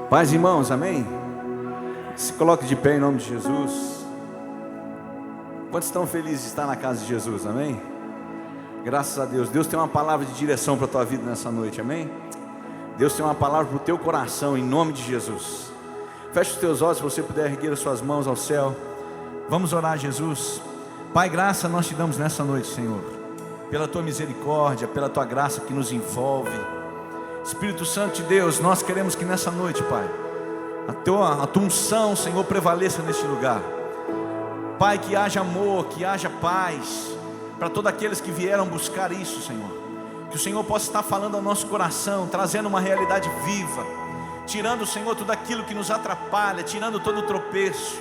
Paz, irmãos, amém? Se coloque de pé em nome de Jesus. Quantos estão felizes de estar na casa de Jesus, amém? Graças a Deus. Deus tem uma palavra de direção para a tua vida nessa noite, amém? Deus tem uma palavra para o teu coração, em nome de Jesus. Feche os teus olhos, se você puder erguer as suas mãos ao céu. Vamos orar a Jesus. Pai, graça nós te damos nessa noite, Senhor, pela tua misericórdia, pela tua graça que nos envolve. Espírito Santo de Deus, nós queremos que nessa noite, Pai, a tua unção, Senhor, prevaleça neste lugar. Pai, que haja amor, que haja paz para todos aqueles que vieram buscar isso, Senhor. Que o Senhor possa estar falando ao nosso coração, trazendo uma realidade viva, tirando, Senhor, tudo aquilo que nos atrapalha, tirando todo o tropeço.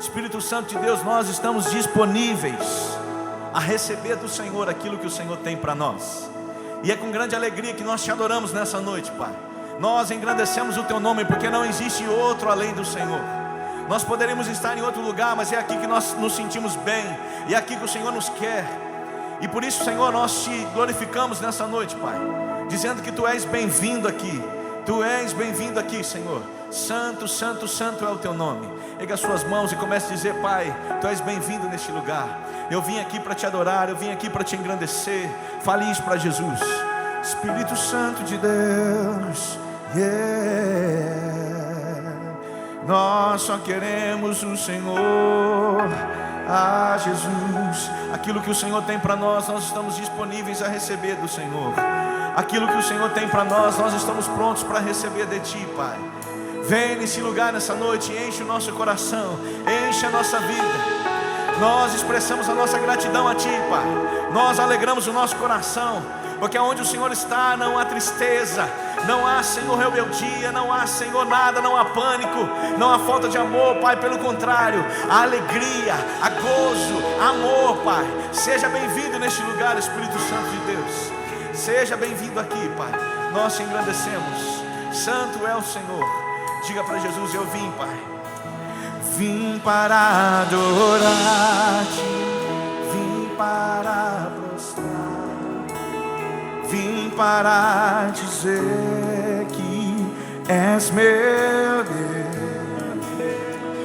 Espírito Santo de Deus, nós estamos disponíveis a receber do Senhor aquilo que o Senhor tem para nós. E é com grande alegria que nós te adoramos nessa noite, Pai. Nós engrandecemos o teu nome, porque não existe outro além do Senhor. Nós poderíamos estar em outro lugar, mas é aqui que nós nos sentimos bem, e é aqui que o Senhor nos quer. E por isso, Senhor, nós te glorificamos nessa noite, Pai, dizendo que tu és bem-vindo aqui. Tu és bem-vindo aqui, Senhor. Santo, santo, santo é o teu nome. Erga as suas mãos e comece a dizer: Pai, tu és bem-vindo neste lugar. Eu vim aqui para te adorar, eu vim aqui para te engrandecer. Fale isso para Jesus. Espírito Santo de Deus, nós só queremos o Senhor. Ah, Jesus, aquilo que o Senhor tem para nós, nós estamos disponíveis a receber do Senhor. Aquilo que o Senhor tem para nós, nós estamos prontos para receber de Ti, Pai. Vem nesse lugar nessa noite, enche o nosso coração, enche a nossa vida. Nós expressamos a nossa gratidão a Ti, Pai. Nós alegramos o nosso coração, porque onde o Senhor está não há tristeza, não há, Senhor, rebeldia, não há, Senhor, nada, não há pânico, não há falta de amor, Pai. Pelo contrário, há alegria, há gozo, há amor, Pai. Seja bem-vindo neste lugar, Espírito Santo de Deus. Seja bem-vindo aqui, Pai. Nós te engrandecemos. Santo é o Senhor. Diga para Jesus: eu vim, Pai. Vim para adorar-te, vim para prostrar, vim para dizer que és meu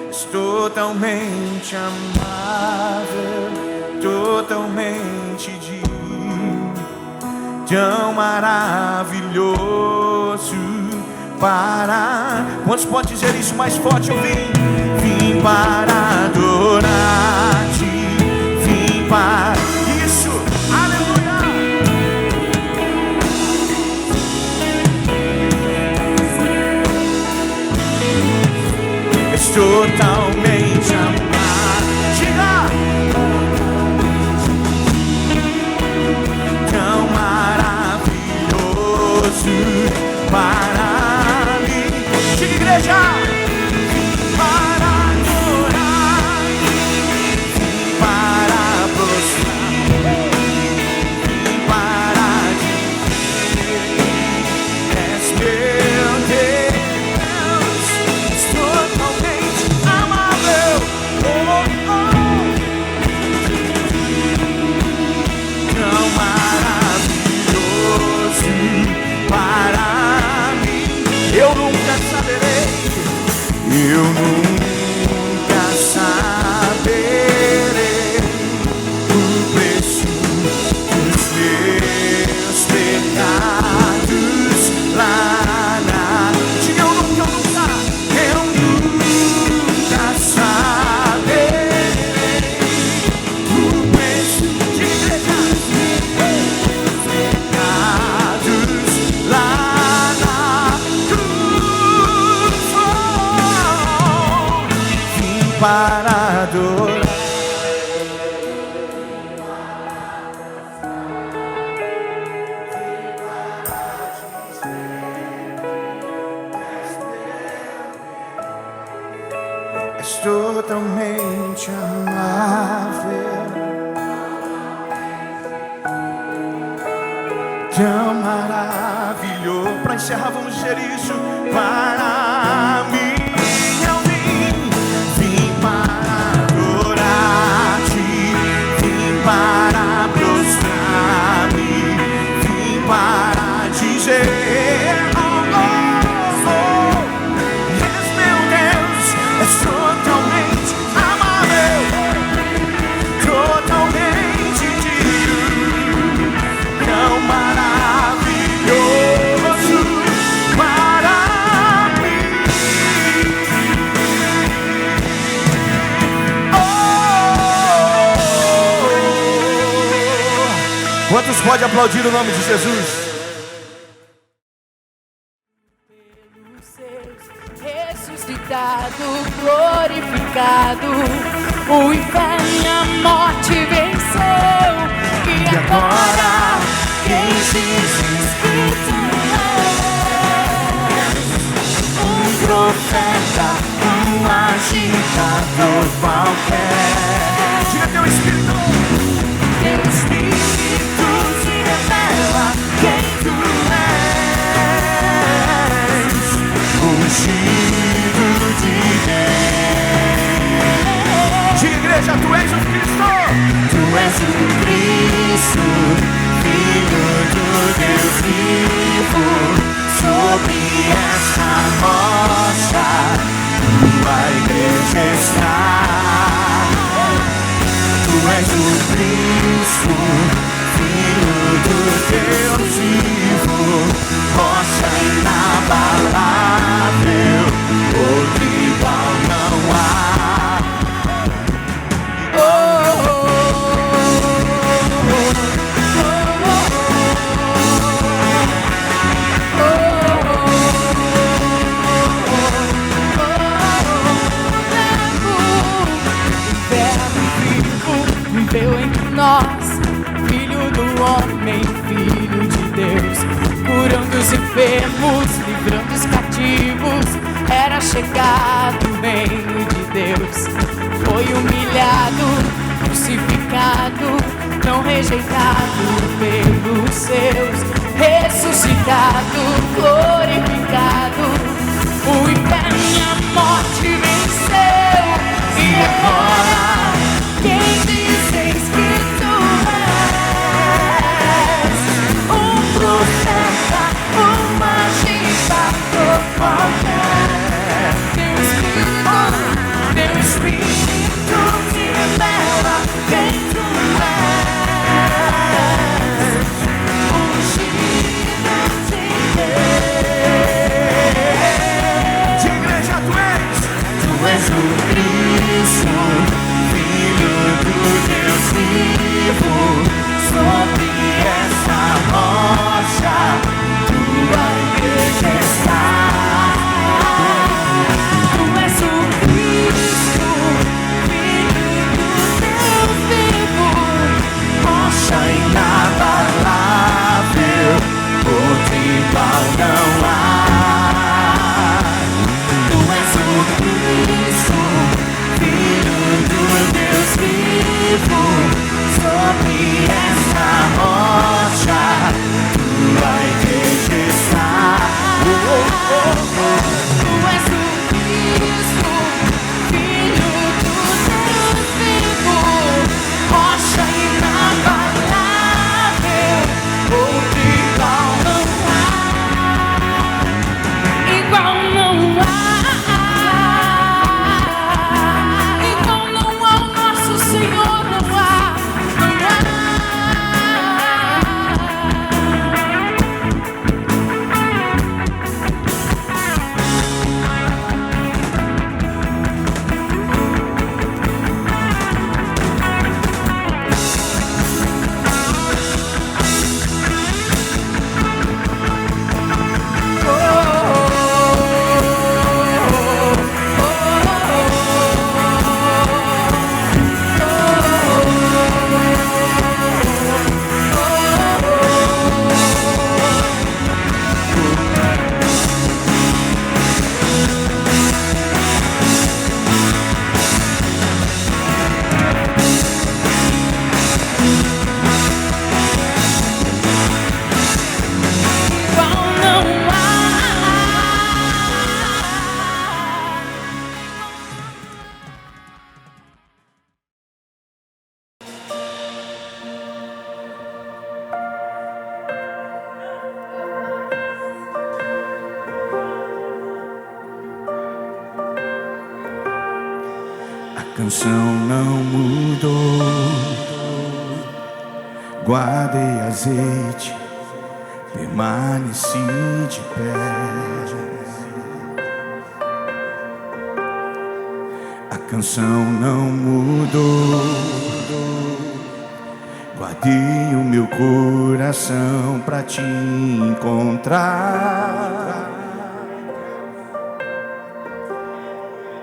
Deus. Totalmente amável, totalmente digno, tão maravilhoso para... Quantos podem dizer isso mais forte? Eu vim para adorar-te, vim para... Isso, aleluia! Estou totalmente amado. Diga! Tão maravilhoso para mim. Diga, igreja! Eu nunca saberei o preço dos meus pecados lá na... Diga, eu nunca saberei o preço de pecados lá na cruz. Para adorar, és totalmente amável, tão maravilhoso. Para encerrar, vamos dizer isso: para mim. Para prostrar-me, vim para dizer: oh, oh, oh. Quantos pode aplaudir o nome de Jesus? Ressuscitado, glorificado, o inferno e a morte venceu. E agora quem diz que tu és um profeta, um agitador qualquer. Diga teu Espírito. Teu Espírito te revela quem tu és, ungido de Deus. Diga, igreja, tu és o Cristo. Tu és o Cristo, Filho do Deus vivo. Sobre essa rocha tua igreja está. Tu és o Cristo, Filho do Deus vivo, rocha inabalável, outro igual não há. Viveu entre nós, Filho do homem, Filho de Deus, curando os enfermos, livrando os cativos. Era chegado o reino de Deus. Foi humilhado, crucificado, não rejeitado pelos seus, ressuscitado, glorificado, o inferno e a morte venceu. E agora quem dizes que tu és um profeta, um agitador qualquer. Teu Espírito te revela quem tu és, ungido de Deus. De igreja, Tu és o Cristo, do Deus vivo, sobre essa rocha tua igreja está. Tu és o Cristo, Filho do Deus vivo, rocha inabalável, outro igual não há. Tu és o Cristo, Filho do Deus vivo, sobre essa rocha tua igreja está. Tu és o Cristo, Filho do Deus vivo, rocha inabalável, outro igual não há. Igual não há. A canção não mudou. Guardei azeite, permaneci de pé. A canção não mudou. Guardei o meu coração pra te encontrar.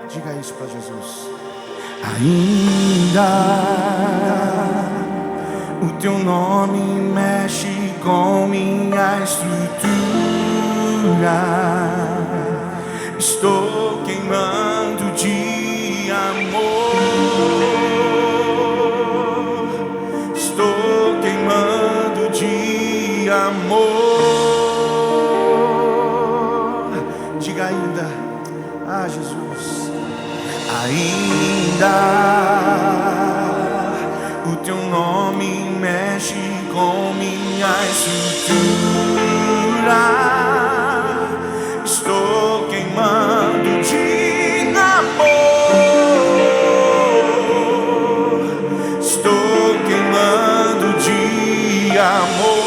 Diga isso pra Jesus. Ainda o teu nome mexe com minha estrutura. Estou queimando de amor. Estou queimando de amor. Diga ainda. Ah, Jesus. Ainda o teu nome mexe com minha estrutura. Estou queimando de amor. Estou queimando de amor.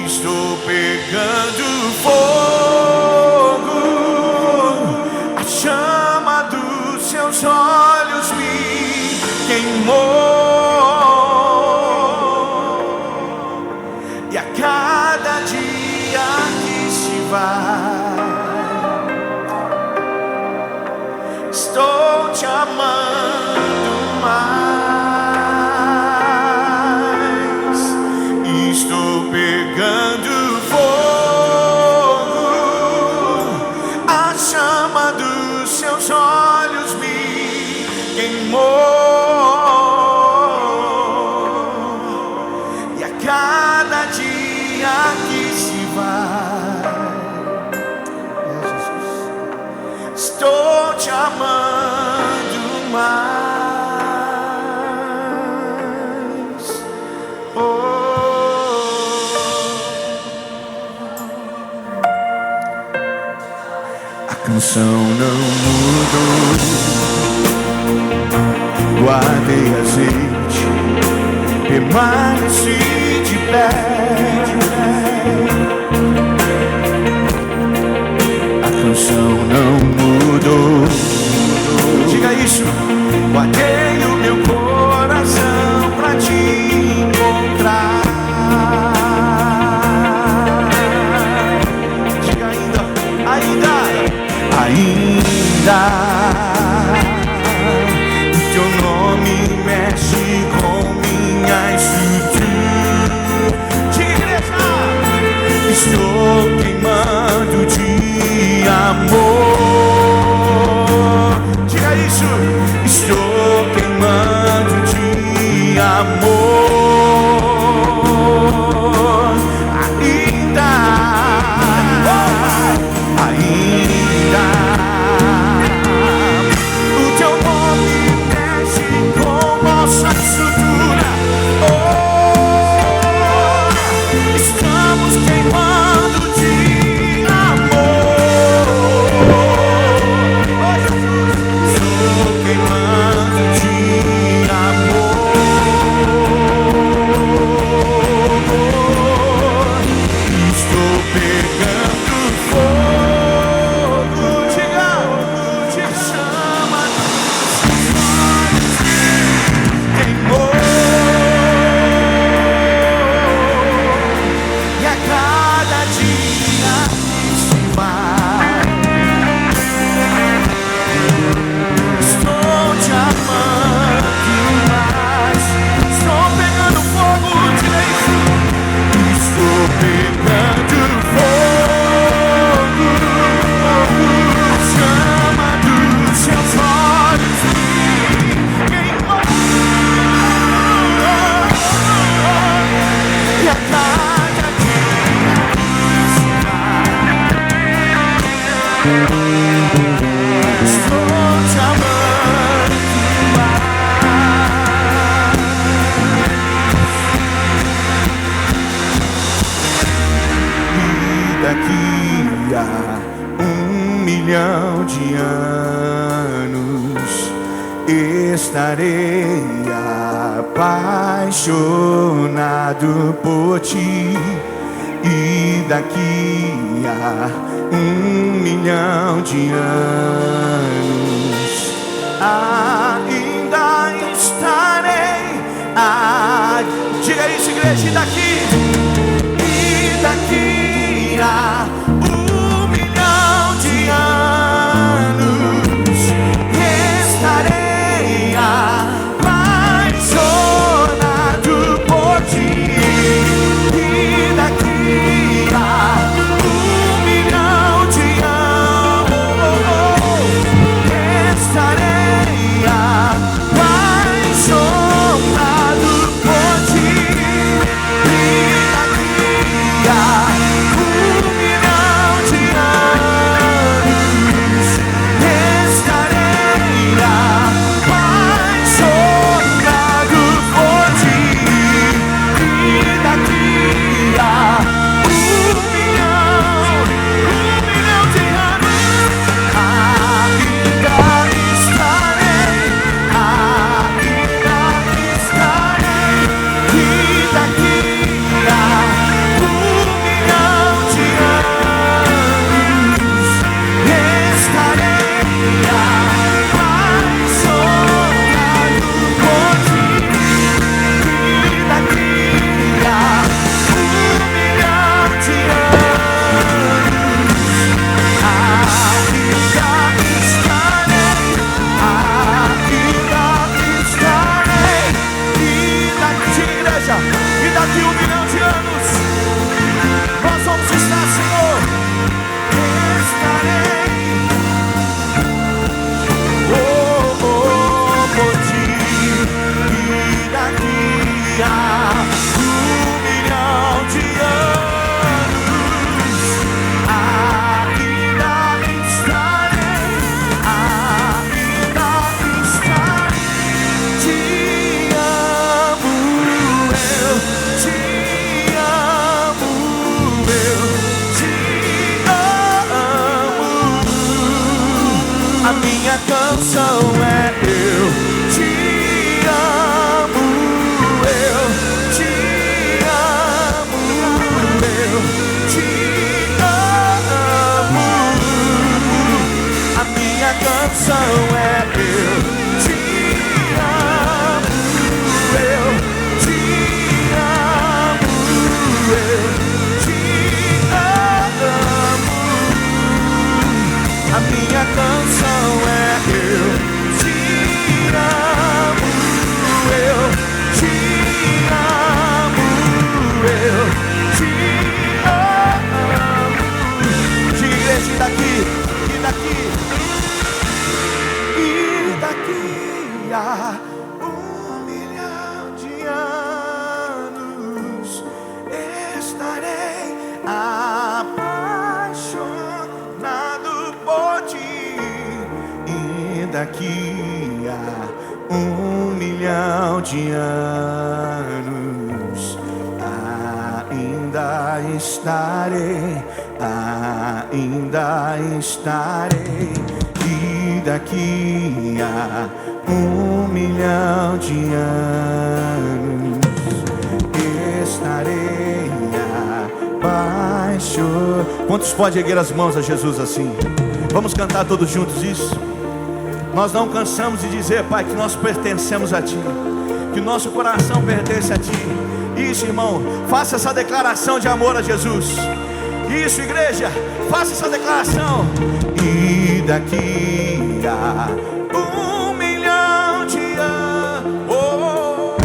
Estou pegando fogo. A chama dos seus olhos me queimou. E a cada dia que se vai, estou te amando mais. Estou pegando fogo. A chama dos seus olhos me queimou. E a cada dia que se vai, Jesus, estou te amando mais. A canção não mudou. Guardei azeite, permaneci de pé. A canção não mudou. Diga isso. Guardei o meu coração pra te encontrar. Diga ainda. Ainda o teu nome mexe com minha estrutura. Igreja, estou queimando de amor. Diga isso. Estou queimando de amor. Ainda o teu nome mexe com nossa estrutura. Oh, estamos queimando de amor. Oh, Jesus, estou queimando de amor. Estou pegando fogo. Diga, te chama dos olhos queimou. E a cada dia que se vai, estou te amando mais. Estou pegando fogo, diga isso. Estou pegando fogo. A chama dos seus olhos me queimou. E a cada dia que se vai, estou te amando mais. E daqui a 1.000.000 de anos estarei apaixonado por ti. E daqui a 1.000.000 de anos ainda estarei. Diga isso, igreja, e daqui a 1 milhão de anos estarei apaixonado por ti. E daqui a 1 milhão de anos estarei apaixonado por ti. E daqui a 1 milhão de anos estarei apaixonado por ti. E daqui a 1 milhão de anos ainda estarei. E daqui a 1 milhão de anos estarei apaixonado por ti. E daqui a 1 milhão de anos ainda estarei. E daqui, igreja, e daqui 1 milhão de anos nós vamos estar, Senhor. Estarei por ti. E daqui a 1 milhão de anos ainda estarei. Te amo, eu te amo, eu te amo. A minha canção é eu te amo, eu te amo, eu te amo. A minha canção é eu te amo, eu te amo, eu te amo. A minha canção é eu te amo, eu te amo, eu te amo. De igreja, e daqui a 1 milhão de anos estarei apaixonado por ti. E daqui a 1 milhão de anos ainda estarei. E daqui a 1 milhão de anos estarei apaixonado. Quantos podem erguer as mãos a Jesus assim? Vamos cantar todos juntos isso? Nós não cansamos de dizer, Pai, que nós pertencemos a Ti, que o nosso coração pertence a Ti. Isso, irmão, faça essa declaração de amor a Jesus. Isso, igreja, faça essa declaração. E daqui a 1 milhão de anos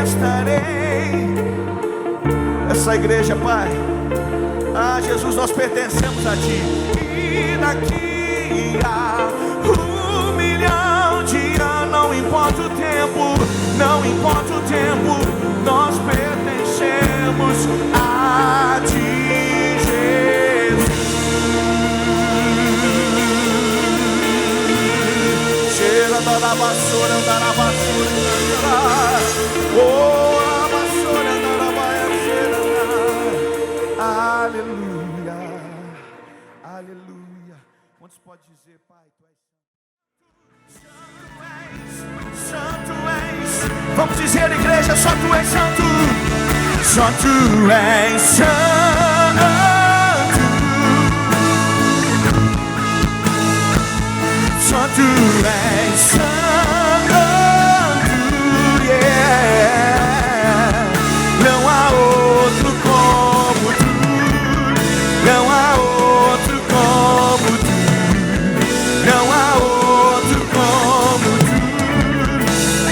estarei. Essa igreja, Pai, Jesus, nós pertencemos a Ti. E daqui a 1 milhão de anos, não importa o tempo, nós pertencemos a Ti, Jesus. Cheira da vassoura, da vassoura, oh, a vassoura, da vassoura. Aleluia, aleluia. Quantos pode dizer, Pai, Tu és santo és. Vamos dizer, igreja, só Tu és santo. Só Tu és santo. Só tu és santo, yeah. Não há outro como tu, não há outro como tu, não há outro como tu,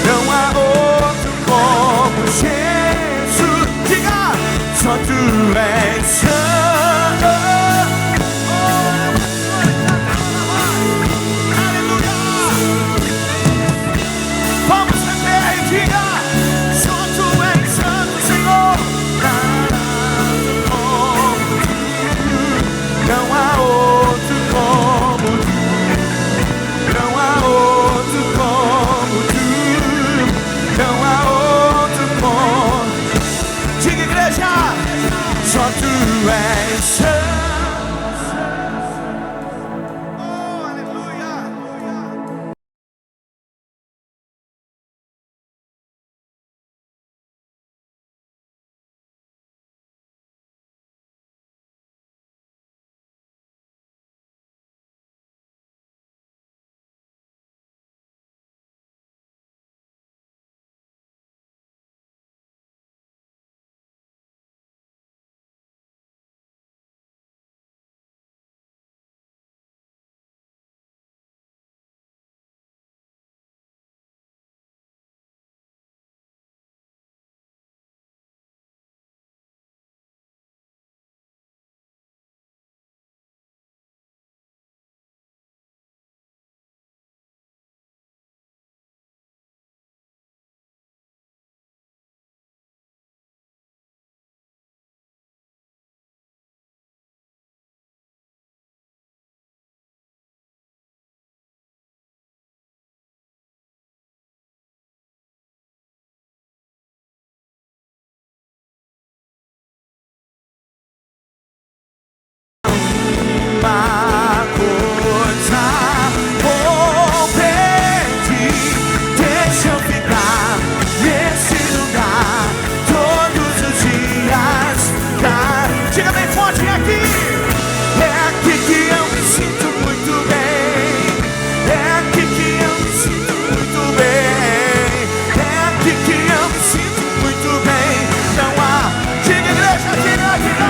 não há outro como Jesus. Diga, só tu és santo. Vamos repetir e diga, só tu és santo, Senhor. Não há outro como tu, não há outro como tu, não há outro como. Diga, igreja, só tu és santo. Uma coisa compreendi, deixa eu ficar nesse lugar todos os dias. Diga bem forte aqui, é aqui que eu me sinto muito bem, é aqui que eu me sinto muito bem, é aqui que eu me sinto muito bem. Não há, diga igreja, diga, diga.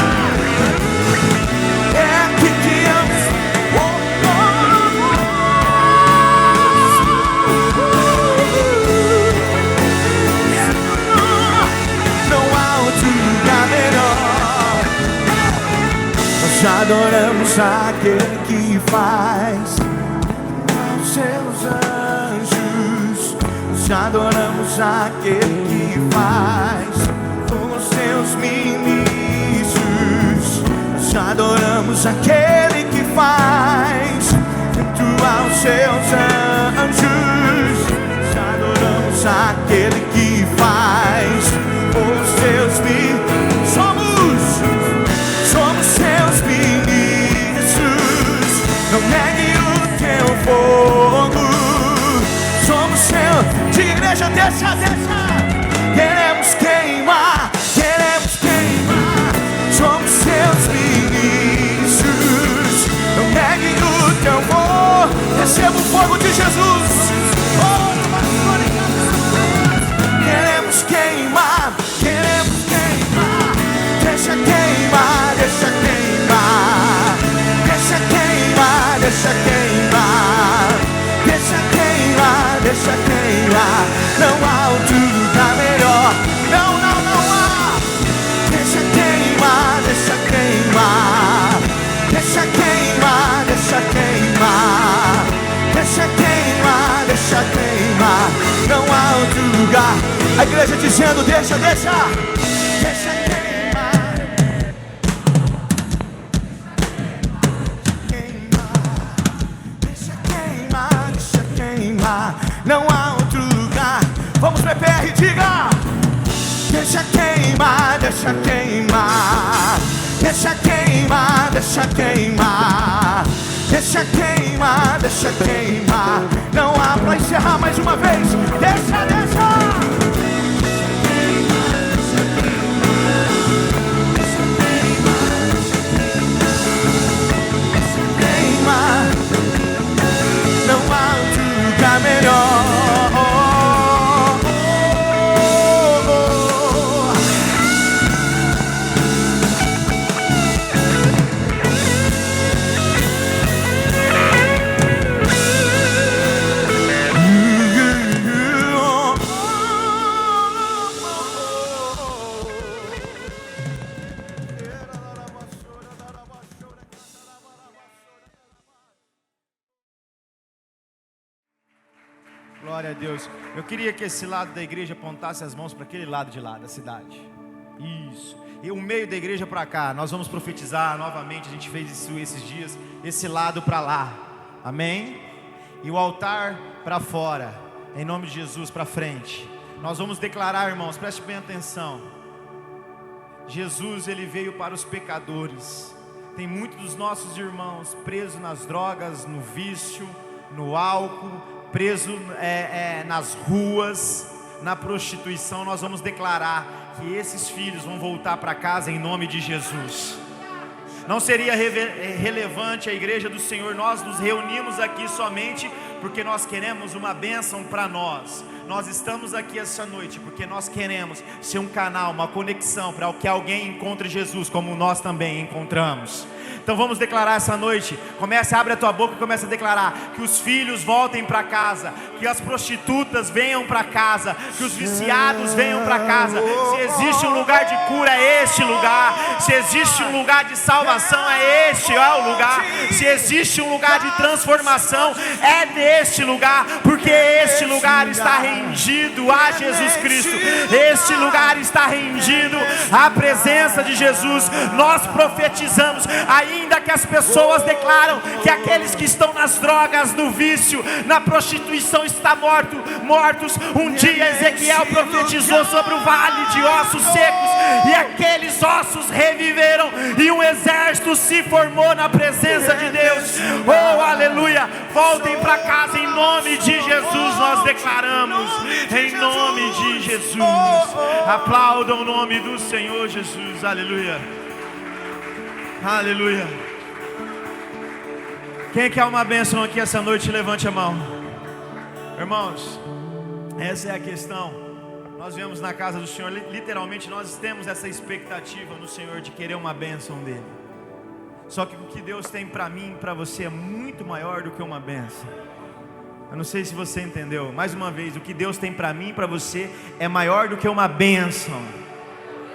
Nós adoramos aquele que faz os seus anjos. Nós adoramos aquele que faz os seus ministros. Nós adoramos aquele que faz junto aos seus anjos. Nós adoramos aquele que faz os seus ministros. Somos seus ministros. Não negue o teu fogo. Somos seus. Diga, igreja, deixa. Queremos queimar. Somos seus ministros. Não negue o teu fogo. Receba o fogo de Jesus. Queremos queimar. Deixa queimar. Não há outro lugar melhor. Não há. Deixa queimar. Não há outro lugar. A igreja dizendo, deixa queimar. Não há outro lugar. Vamos PPR, diga. Deixa queimar. Não há pra encerrar mais uma vez. Deixa. Não há Glória a Deus. Eu queria que esse lado da igreja apontasse as mãos para aquele lado de lá da cidade. Isso. E o meio da igreja para cá. Nós vamos profetizar novamente. A gente fez isso esses dias. Esse lado para lá. Amém? E o altar para fora. Em nome de Jesus, para frente. Nós vamos declarar, irmãos, preste bem atenção. Jesus, ele veio para os pecadores. Tem muitos dos nossos irmãos presos nas drogas, no vício, no álcool, preso nas ruas, na prostituição. Nós vamos declarar que esses filhos vão voltar para casa em nome de Jesus. Não seria relevante a igreja do Senhor, nós nos reunimos aqui somente porque nós queremos uma bênção para nós. Nós estamos aqui essa noite porque nós queremos ser um canal, uma conexão para que alguém encontre Jesus como nós também encontramos. Então vamos declarar essa noite. Abre a tua boca e começa a declarar que os filhos voltem para casa, que as prostitutas venham para casa, que os viciados venham para casa. Se existe um lugar de cura, é este lugar. Se existe um lugar de salvação, é este o lugar. Se existe um lugar de transformação, é neste lugar, porque este lugar está rendido a Jesus Cristo. Este lugar está rendido à presença de Jesus. Nós profetizamos, ainda que as pessoas declaram que aqueles que estão nas drogas, no vício, na prostituição estão mortos. Um dia Ezequiel profetizou sobre o vale de ossos secos, e aqueles ossos reviveram, e um exército se formou na presença de Deus. Oh, aleluia! Voltem para casa em nome de Jesus, nós declaramos, em nome de Jesus. Aplaudam o nome do Senhor Jesus, aleluia. Aleluia. Quem quer uma bênção aqui essa noite, levante a mão. Irmãos, essa é a questão. Nós viemos na casa do Senhor, literalmente nós temos essa expectativa no Senhor de querer uma bênção dele. Só que o que Deus tem para mim e para você é muito maior do que uma bênção. Eu não sei se você entendeu. Mais uma vez, o que Deus tem para mim e para você é maior do que uma bênção.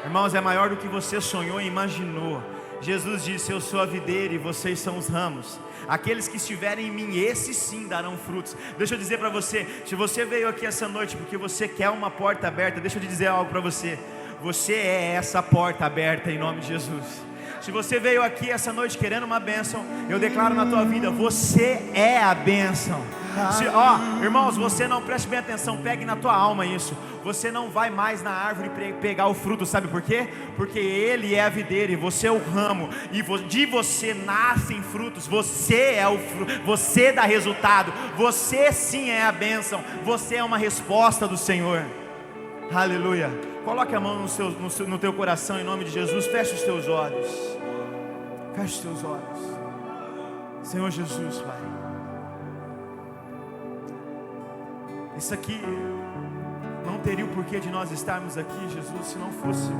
Irmãos, é maior do que você sonhou e imaginou. Jesus disse: eu sou a videira e vocês são os ramos. Aqueles que estiverem em mim, esses sim darão frutos. Deixa eu dizer para você, se você veio aqui essa noite porque você quer uma porta aberta, deixa eu te dizer algo para você. Você é essa porta aberta em nome de Jesus. Se você veio aqui essa noite querendo uma bênção, eu declaro na tua vida, você é a bênção. Irmãos, você não, preste bem atenção, pegue na tua alma isso. Você não vai mais na árvore pegar o fruto, sabe por quê? Porque Ele é a videira e você é o ramo, e de você nascem frutos. Você é o fruto, você dá resultado. Você sim é a bênção. Você é uma resposta do Senhor. Aleluia. Coloque a mão no teu coração em nome de Jesus. Feche os teus olhos. Feche os teus olhos. Senhor Jesus, Pai, isso aqui não teria o porquê de nós estarmos aqui, Jesus, se não fosse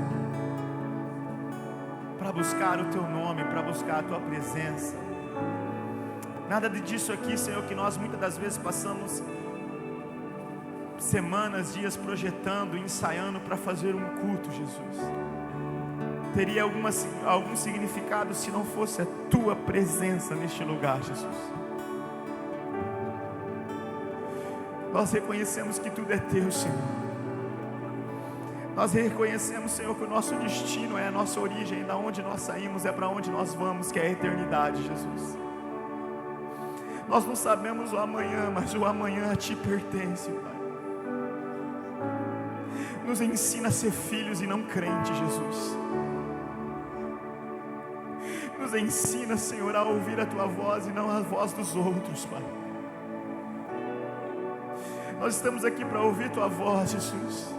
para buscar o Teu nome, para buscar a Tua presença. Nada disso aqui, Senhor, que nós muitas das vezes passamos semanas, dias projetando, ensaiando para fazer um culto, Jesus, teria algum significado se não fosse a Tua presença neste lugar, Jesus. Nós reconhecemos que tudo é Teu, Senhor. Nós reconhecemos, Senhor, que o nosso destino é a nossa origem, da onde nós saímos é para onde nós vamos, que é a eternidade, Jesus. Nós não sabemos o amanhã, mas o amanhã a Ti pertence, Pai. Nos ensina a ser filhos e não crentes, Jesus. Nos ensina, Senhor, a ouvir a Tua voz e não a voz dos outros, Pai. Nós estamos aqui para ouvir Tua voz, Jesus.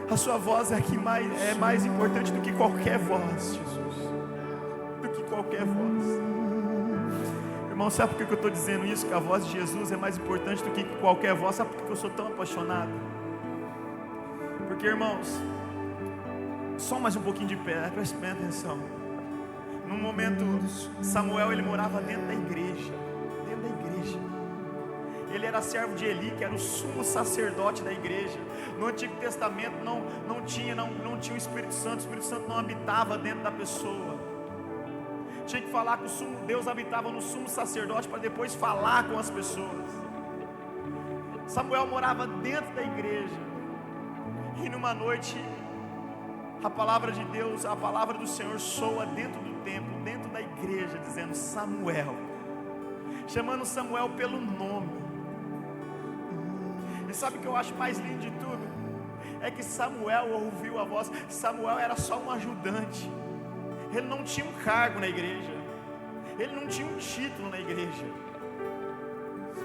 A Sua voz é mais importante do que qualquer voz, Jesus. Do que qualquer voz. Irmão, sabe por que eu estou dizendo isso? Que a voz de Jesus é mais importante do que qualquer voz. Sabe por que eu sou tão apaixonado? Porque, irmãos, só mais um pouquinho de pé, preste bem atenção. Num momento, Samuel, ele morava dentro da igreja. Ele era servo de Eli, que era o sumo sacerdote da igreja. No Antigo Testamento não tinha o Espírito Santo não habitava dentro da pessoa. Tinha que falar que Deus habitava no sumo sacerdote para depois falar com as pessoas. Samuel morava dentro da igreja. E numa noite, a palavra de Deus, a palavra do Senhor soa dentro do templo, dentro da igreja, dizendo Samuel, chamando Samuel pelo nome. E sabe o que eu acho mais lindo de tudo? É que Samuel ouviu a voz. Samuel era só um ajudante. Ele não tinha um cargo na igreja. Ele não tinha um título na igreja.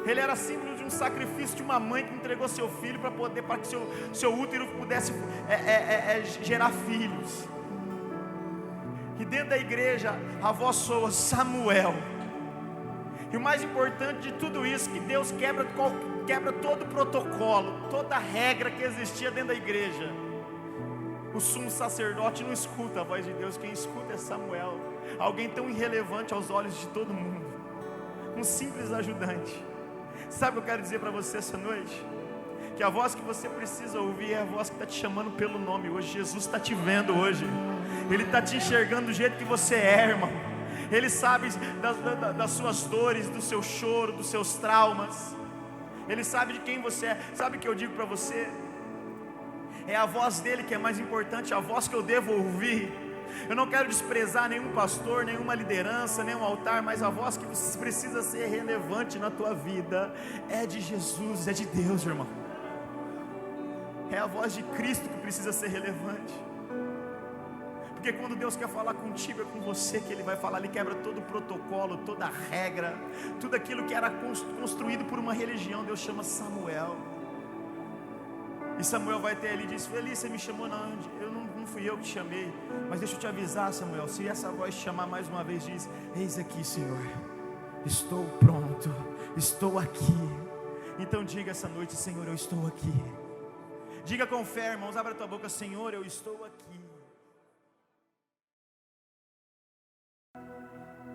Ele era símbolo de um sacrifício de uma mãe que entregou seu filho para que seu útero pudesse gerar filhos. E dentro da igreja a voz soa Samuel. E o mais importante de tudo isso, que Deus quebra todo o protocolo, toda a regra que existia dentro da igreja. O sumo sacerdote não escuta a voz de Deus, quem escuta é Samuel, alguém tão irrelevante aos olhos de todo mundo, um simples ajudante. Sabe o que eu quero dizer para você essa noite? Que a voz que você precisa ouvir é a voz que está te chamando pelo nome hoje. Jesus está te vendo hoje, Ele está te enxergando do jeito que você é, irmão. Ele sabe das suas dores, do seu choro, dos seus traumas. Ele sabe de quem você é. Sabe o que eu digo para você? É a voz dele que é mais importante, a voz que eu devo ouvir. Eu não quero desprezar nenhum pastor, nenhuma liderança, nenhum altar, mas a voz que precisa ser relevante na tua vida é de Jesus, é de Deus, irmão. É a voz de Cristo que precisa ser relevante. Porque quando Deus quer falar contigo, é com você que Ele vai falar. Ele quebra todo o protocolo, toda a regra, tudo aquilo que era construído por uma religião. Deus chama Samuel. E Samuel vai até ele e diz: Feliz, você me chamou na onde? Não fui eu que te chamei, mas deixa eu te avisar, Samuel, se essa voz te chamar mais uma vez, diz: eis aqui, Senhor, estou pronto, estou aqui. Então diga essa noite: Senhor, eu estou aqui. Diga com fé, irmãos, abra a tua boca: Senhor, eu estou aqui.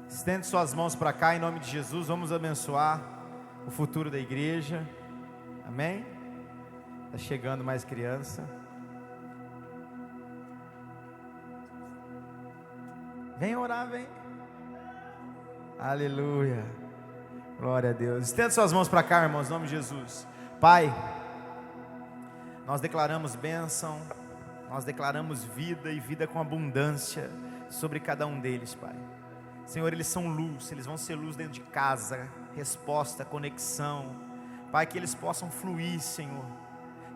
Estende suas mãos para cá em nome de Jesus. Vamos abençoar o futuro da igreja. Amém? Está chegando mais criança. Vem orar, vem. Aleluia. Glória a Deus. Estende suas mãos para cá, irmãos, em nome de Jesus. Pai, nós declaramos bênção, nós declaramos vida e vida com abundância sobre cada um deles, Pai. Senhor, eles são luz, eles vão ser luz dentro de casa, resposta, conexão. Pai, que eles possam fluir, Senhor,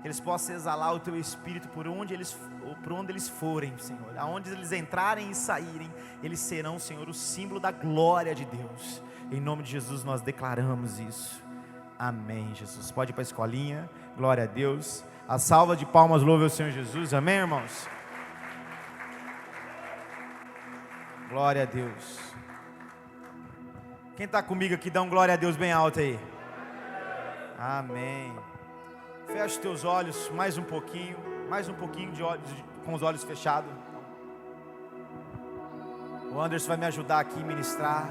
que eles possam exalar o Teu Espírito por onde eles forem, Senhor. Aonde eles entrarem e saírem, eles serão, Senhor, o símbolo da glória de Deus. Em nome de Jesus nós declaramos isso. Amém, Jesus. Pode ir para a escolinha. Glória a Deus. A salva de palmas louve ao Senhor Jesus. Amém, irmãos? Glória a Deus. Quem está comigo aqui, dá um glória a Deus bem alto aí. Amém. Fecha os teus olhos mais um pouquinho de olhos, com os olhos fechados. O Anderson vai me ajudar aqui a ministrar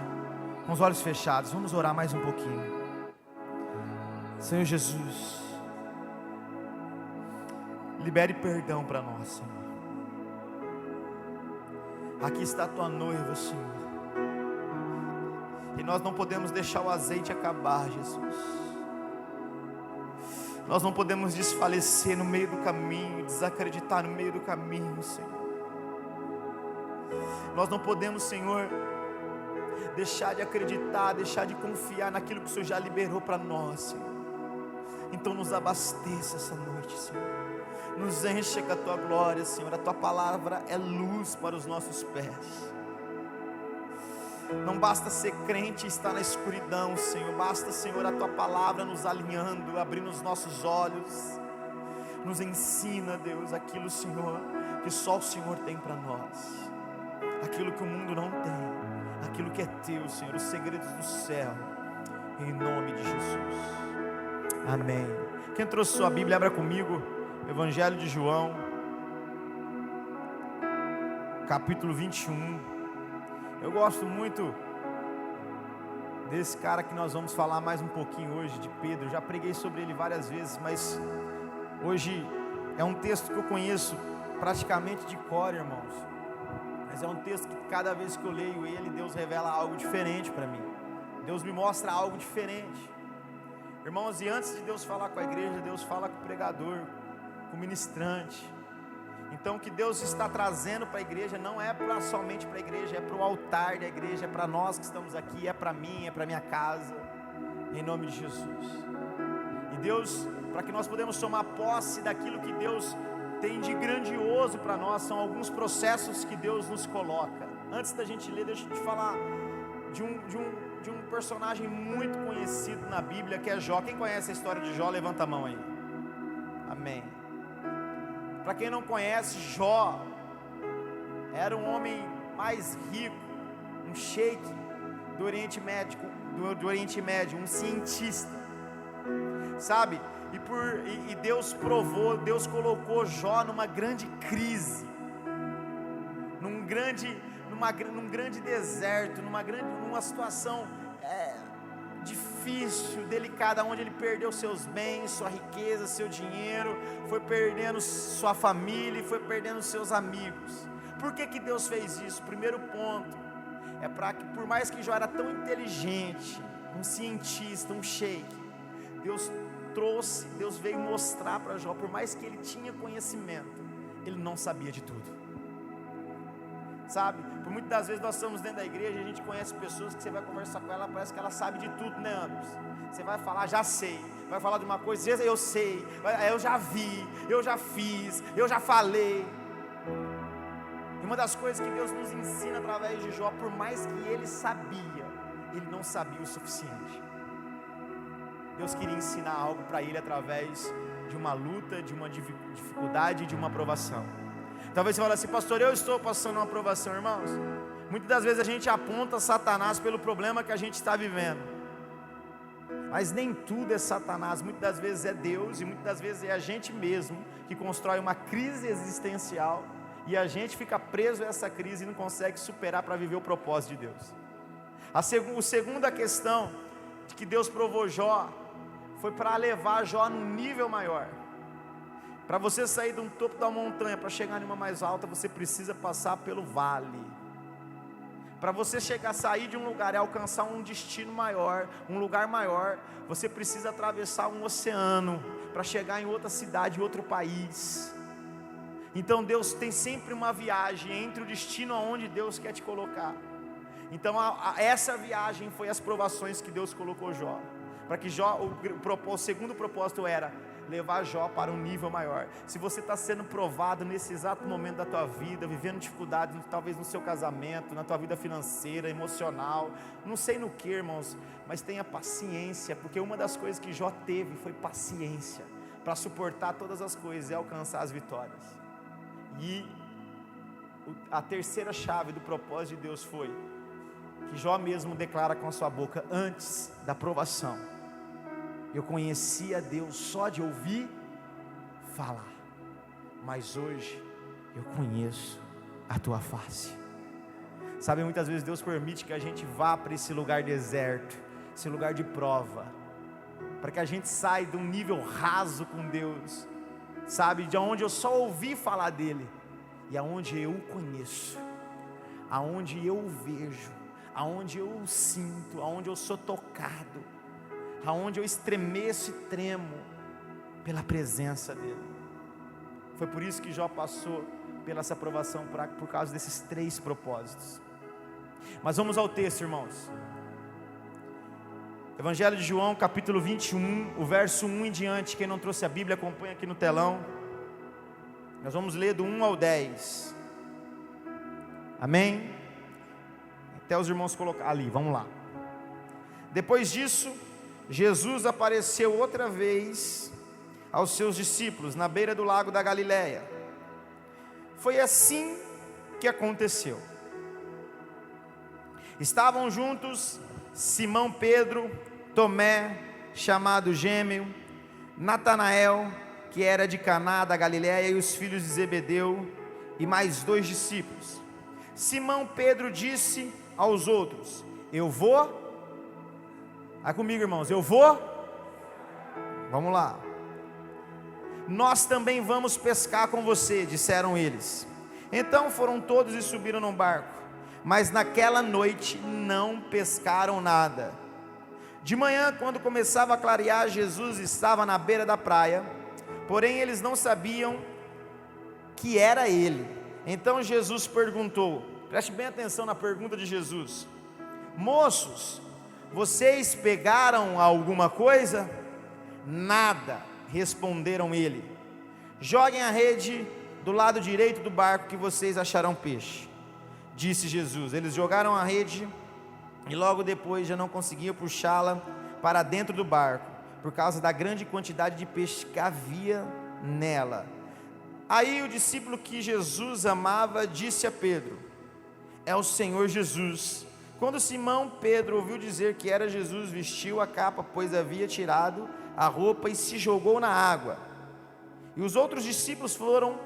com os olhos fechados. Vamos orar mais um pouquinho. Senhor Jesus, libere perdão para nós, Senhor. Aqui está a tua noiva, Senhor, e nós não podemos deixar o azeite acabar, Jesus. Nós não podemos desfalecer no meio do caminho, desacreditar no meio do caminho, Senhor. Nós não podemos, Senhor, deixar de acreditar, deixar de confiar naquilo que o Senhor já liberou para nós, Senhor. Então nos abasteça essa noite, Senhor. Nos enche com a Tua glória, Senhor. A Tua palavra é luz para os nossos pés. Não basta ser crente e estar na escuridão, Senhor. Basta, Senhor, a Tua palavra nos alinhando, abrindo os nossos olhos. Nos ensina, Deus, aquilo, Senhor, que só o Senhor tem para nós. Aquilo que o mundo não tem. Aquilo que é Teu, Senhor. Os segredos do céu. Em nome de Jesus. Amém. Quem trouxe sua Bíblia, abra comigo. Evangelho de João, capítulo 21. Eu gosto muito desse cara que nós vamos falar mais um pouquinho hoje, de Pedro. Eu já preguei sobre ele várias vezes, mas hoje é um texto que eu conheço praticamente de cor, irmãos. Mas é um texto que cada vez que eu leio ele, Deus revela algo diferente para mim. Deus me mostra algo diferente. Irmãos, e antes de Deus falar com a igreja, Deus fala com o pregador, com o ministrante. Então o que Deus está trazendo para a igreja não é somente para a igreja, é para o altar da igreja, é para nós que estamos aqui, é para mim, é para minha casa, em nome de Jesus. E Deus, para que nós podemos tomar posse daquilo que Deus tem de grandioso para nós, são alguns processos que Deus nos coloca. Antes da gente ler, deixa eu te falar de um personagem muito conhecido na Bíblia, que é Jó. Quem conhece a história de Jó, levanta a mão aí. Amém. Para quem não conhece, Jó era um homem mais rico, um sheik do Oriente Médio, um cientista, sabe? E Deus colocou Jó numa grande crise, num grande deserto, numa situação difícil, delicada, onde ele perdeu seus bens, sua riqueza, seu dinheiro, foi perdendo sua família, foi perdendo seus amigos. Por que Deus fez isso? Primeiro ponto, é para que, por mais que Jó era tão inteligente, um cientista, um sheik, Deus veio mostrar para Jó, por mais que ele tinha conhecimento, ele não sabia de tudo. Sabe, por muitas das vezes nós estamos dentro da igreja e a gente conhece pessoas que você vai conversar com ela, parece que ela sabe de tudo, né, Anderson? Você vai falar, já sei, vai falar de uma coisa, eu sei, eu já vi, eu já fiz, eu já falei. E uma das coisas que Deus nos ensina através de Jó, por mais que ele sabia, ele não sabia o suficiente. Deus queria ensinar algo para ele através de uma luta, de uma dificuldade, de uma provação. Talvez você fale assim, pastor, eu estou passando uma provação, irmãos. Muitas das vezes a gente aponta Satanás pelo problema que a gente está vivendo, mas nem tudo é Satanás. Muitas das vezes é Deus, e muitas das vezes é a gente mesmo que constrói uma crise existencial, e a gente fica preso a essa crise e não consegue superar para viver o propósito de Deus. A segunda questão de que Deus provou Jó foi para levar Jó num nível maior. Para você sair de um topo da montanha para chegar em uma mais alta, você precisa passar pelo vale. Para você sair de um lugar e alcançar um destino maior, um lugar maior, você precisa atravessar um oceano para chegar em outra cidade, em outro país. Então Deus tem sempre uma viagem entre o destino aonde Deus quer te colocar. Então essa viagem foi as provações que Deus colocou Jó, para que Jó, o segundo propósito era levar Jó para um nível maior. Se você está sendo provado nesse exato momento da tua vida, vivendo dificuldades, talvez no seu casamento, na tua vida financeira, emocional, não sei no que, irmãos, mas tenha paciência, porque uma das coisas que Jó teve foi paciência, para suportar todas as coisas e alcançar as vitórias. E a terceira chave do propósito de Deus foi que Jó mesmo declara com a sua boca, antes da provação, eu conhecia Deus só de ouvir falar, mas hoje eu conheço a tua face. Sabe, muitas vezes Deus permite que a gente vá para esse lugar deserto, esse lugar de prova, para que a gente saia de um nível raso com Deus, sabe, de onde eu só ouvi falar dele, e aonde eu o conheço, aonde eu o vejo, aonde eu o sinto, aonde eu sou tocado, aonde eu estremeço e tremo pela presença dele. Foi por isso que Jó passou pela essa provação, por causa desses três propósitos. Mas vamos ao texto, irmãos. Evangelho de João, capítulo 21, o verso 1 em diante. Quem não trouxe a Bíblia, acompanha aqui no telão. Nós vamos ler do 1 ao 10. Amém? Até os irmãos colocar ali, vamos lá. Depois disso, Jesus apareceu outra vez aos seus discípulos na beira do lago da Galileia. Foi assim que aconteceu. Estavam juntos Simão Pedro, Tomé, chamado Gêmeo, Natanael, que era de Caná da Galileia, e os filhos de Zebedeu, e mais 2 discípulos. Simão Pedro disse aos outros: eu vou. Vai comigo, irmãos, eu vou. Vamos lá. Nós também vamos pescar com você, disseram eles. Então foram todos e subiram num barco, mas naquela noite não pescaram nada. De manhã, quando começava a clarear, Jesus estava na beira da praia, porém eles não sabiam que era ele. Então Jesus perguntou, preste bem atenção na pergunta de Jesus: moços, vocês pegaram alguma coisa? Nada, responderam ele. Joguem a rede do lado direito do barco que vocês acharão peixe, disse Jesus. Eles jogaram a rede e logo depois já não conseguiam puxá-la para dentro do barco, por causa da grande quantidade de peixe que havia nela. Aí o discípulo que Jesus amava disse a Pedro: é o Senhor Jesus. Quando Simão Pedro ouviu dizer que era Jesus, vestiu a capa, pois havia tirado a roupa, e se jogou na água. E os outros discípulos foram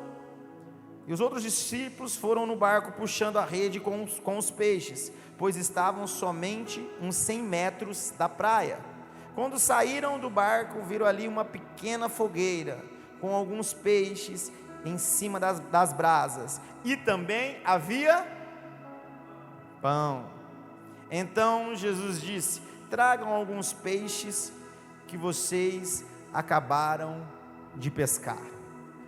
no barco puxando a rede com os peixes, pois estavam somente uns 100 metros da praia. Quando saíram do barco, viram ali uma pequena fogueira com alguns peixes em cima das brasas, e também havia pão. Então Jesus disse: tragam alguns peixes que vocês acabaram de pescar.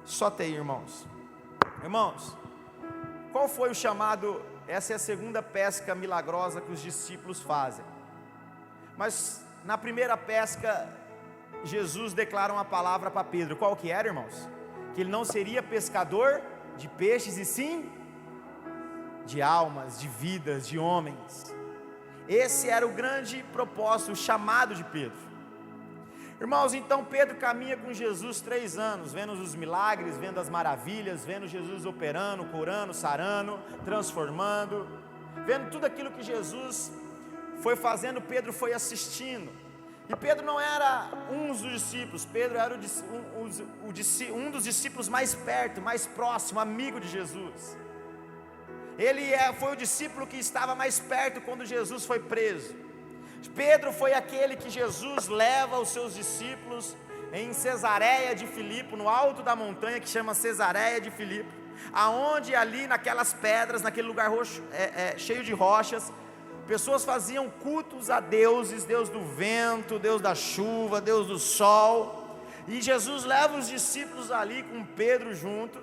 Solta aí, irmãos. Irmãos, qual foi o chamado? Essa é a segunda pesca milagrosa que os discípulos fazem. Mas na primeira pesca, Jesus declara uma palavra para Pedro. Qual que era, irmãos? Que ele não seria pescador de peixes, e sim de almas, de vidas, de homens. Esse era o grande propósito, o chamado de Pedro. Irmãos, então Pedro caminha com Jesus 3 anos, vendo os milagres, vendo as maravilhas, vendo Jesus operando, curando, sarando, transformando, vendo tudo aquilo que Jesus foi fazendo. Pedro foi assistindo. E Pedro não era um dos discípulos, Pedro era um dos discípulos mais perto, mais próximo, amigo de Jesus. Ele foi o discípulo que estava mais perto quando Jesus foi preso. Pedro foi aquele que Jesus leva os seus discípulos em Cesareia de Filipe, no alto da montanha que chama Cesareia de Filipe, aonde ali naquelas pedras, naquele lugar cheio de rochas, pessoas faziam cultos a deuses, Deus do vento, Deus da chuva, Deus do sol. E Jesus leva os discípulos ali com Pedro junto,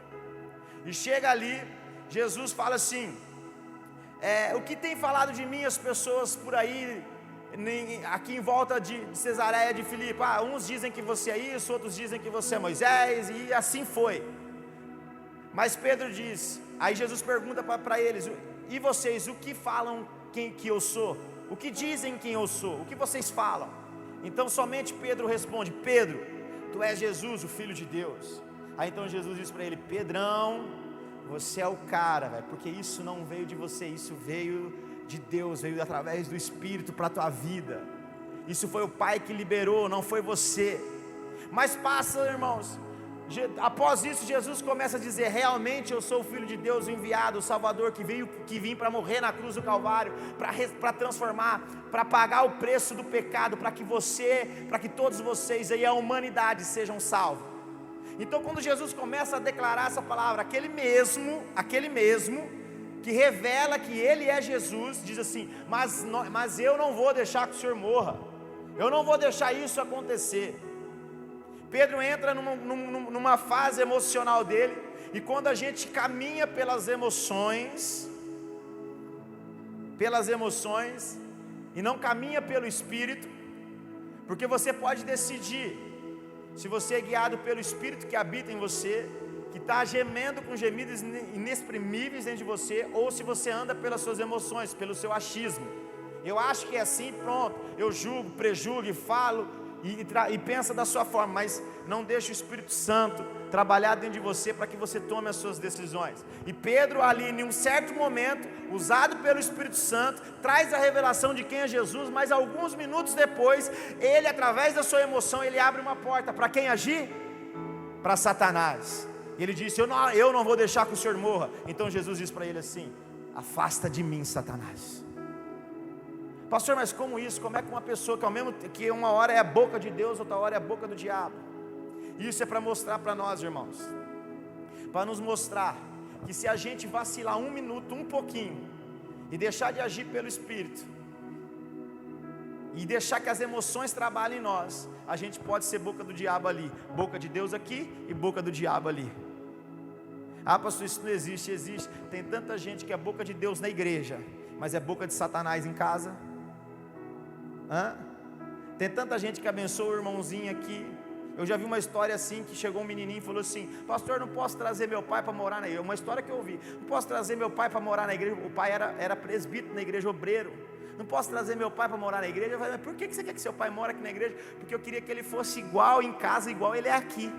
e chega ali, Jesus fala assim: o que tem falado de mim as pessoas por aí, aqui em volta de Cesareia de Filipe? Uns dizem que você é isso, outros dizem que você é Moisés, e assim foi. Mas Pedro diz, aí Jesus pergunta para eles: e vocês, o que falam que eu sou? O que dizem quem eu sou? O que vocês falam? Então somente Pedro responde: Pedro, tu és Jesus, o Filho de Deus. Aí então Jesus diz para ele: Pedrão, você é o cara, velho, porque isso não veio de você, isso veio de Deus, veio através do Espírito para a tua vida. Isso foi o Pai que liberou, não foi você. Mas passa, irmãos, após isso Jesus começa a dizer: realmente eu sou o Filho de Deus, o enviado, o Salvador, que vim para morrer na cruz do Calvário, para transformar, para pagar o preço do pecado, para que todos vocês e a humanidade sejam salvos. Então quando Jesus começa a declarar essa palavra, aquele mesmo que revela que Ele é Jesus, diz assim: mas eu não vou deixar que o Senhor morra, eu não vou deixar isso acontecer. Pedro entra numa fase emocional dele, e quando a gente caminha pelas emoções, e não caminha pelo Espírito, porque você pode decidir, se você é guiado pelo Espírito que habita em você, que está gemendo com gemidos inexprimíveis dentro de você, ou se você anda pelas suas emoções, pelo seu achismo. Eu acho que é assim, pronto, eu julgo, prejulgo, falo e pensa da sua forma, mas não deixa o Espírito Santo trabalhar dentro de você para que você tome as suas decisões. E Pedro ali, em um certo momento, usado pelo Espírito Santo, traz a revelação de quem é Jesus, mas alguns minutos depois, ele, através da sua emoção, ele abre uma porta para quem agir? Para Satanás. Ele disse: eu não vou deixar que o Senhor morra. Então Jesus diz para ele assim: afasta de mim, Satanás. Pastor, mas como isso? Como é que uma pessoa que uma hora é a boca de Deus, outra hora é a boca do diabo? Isso é para mostrar para nós, irmãos, para nos mostrar que se a gente vacilar um minuto, um pouquinho, e deixar de agir pelo Espírito, e deixar que as emoções trabalhem em nós, a gente pode ser boca do diabo ali, boca de Deus aqui e boca do diabo ali. Ah, pastor, isso não existe. Existe. Tem tanta gente que é boca de Deus na igreja, mas é boca de Satanás em casa. Tem tanta gente que abençoa o irmãozinho aqui. Eu já vi uma história assim, que chegou um menininho e falou assim: pastor, não posso trazer meu pai para morar na igreja. Uma história que eu ouvi: não posso trazer meu pai para morar na igreja. O pai era presbítero na igreja, obreiro. Não posso trazer meu pai para morar na igreja. Eu falei: mas por que você quer que seu pai mora aqui na igreja? Porque eu queria que ele fosse igual em casa, igual ele é aqui.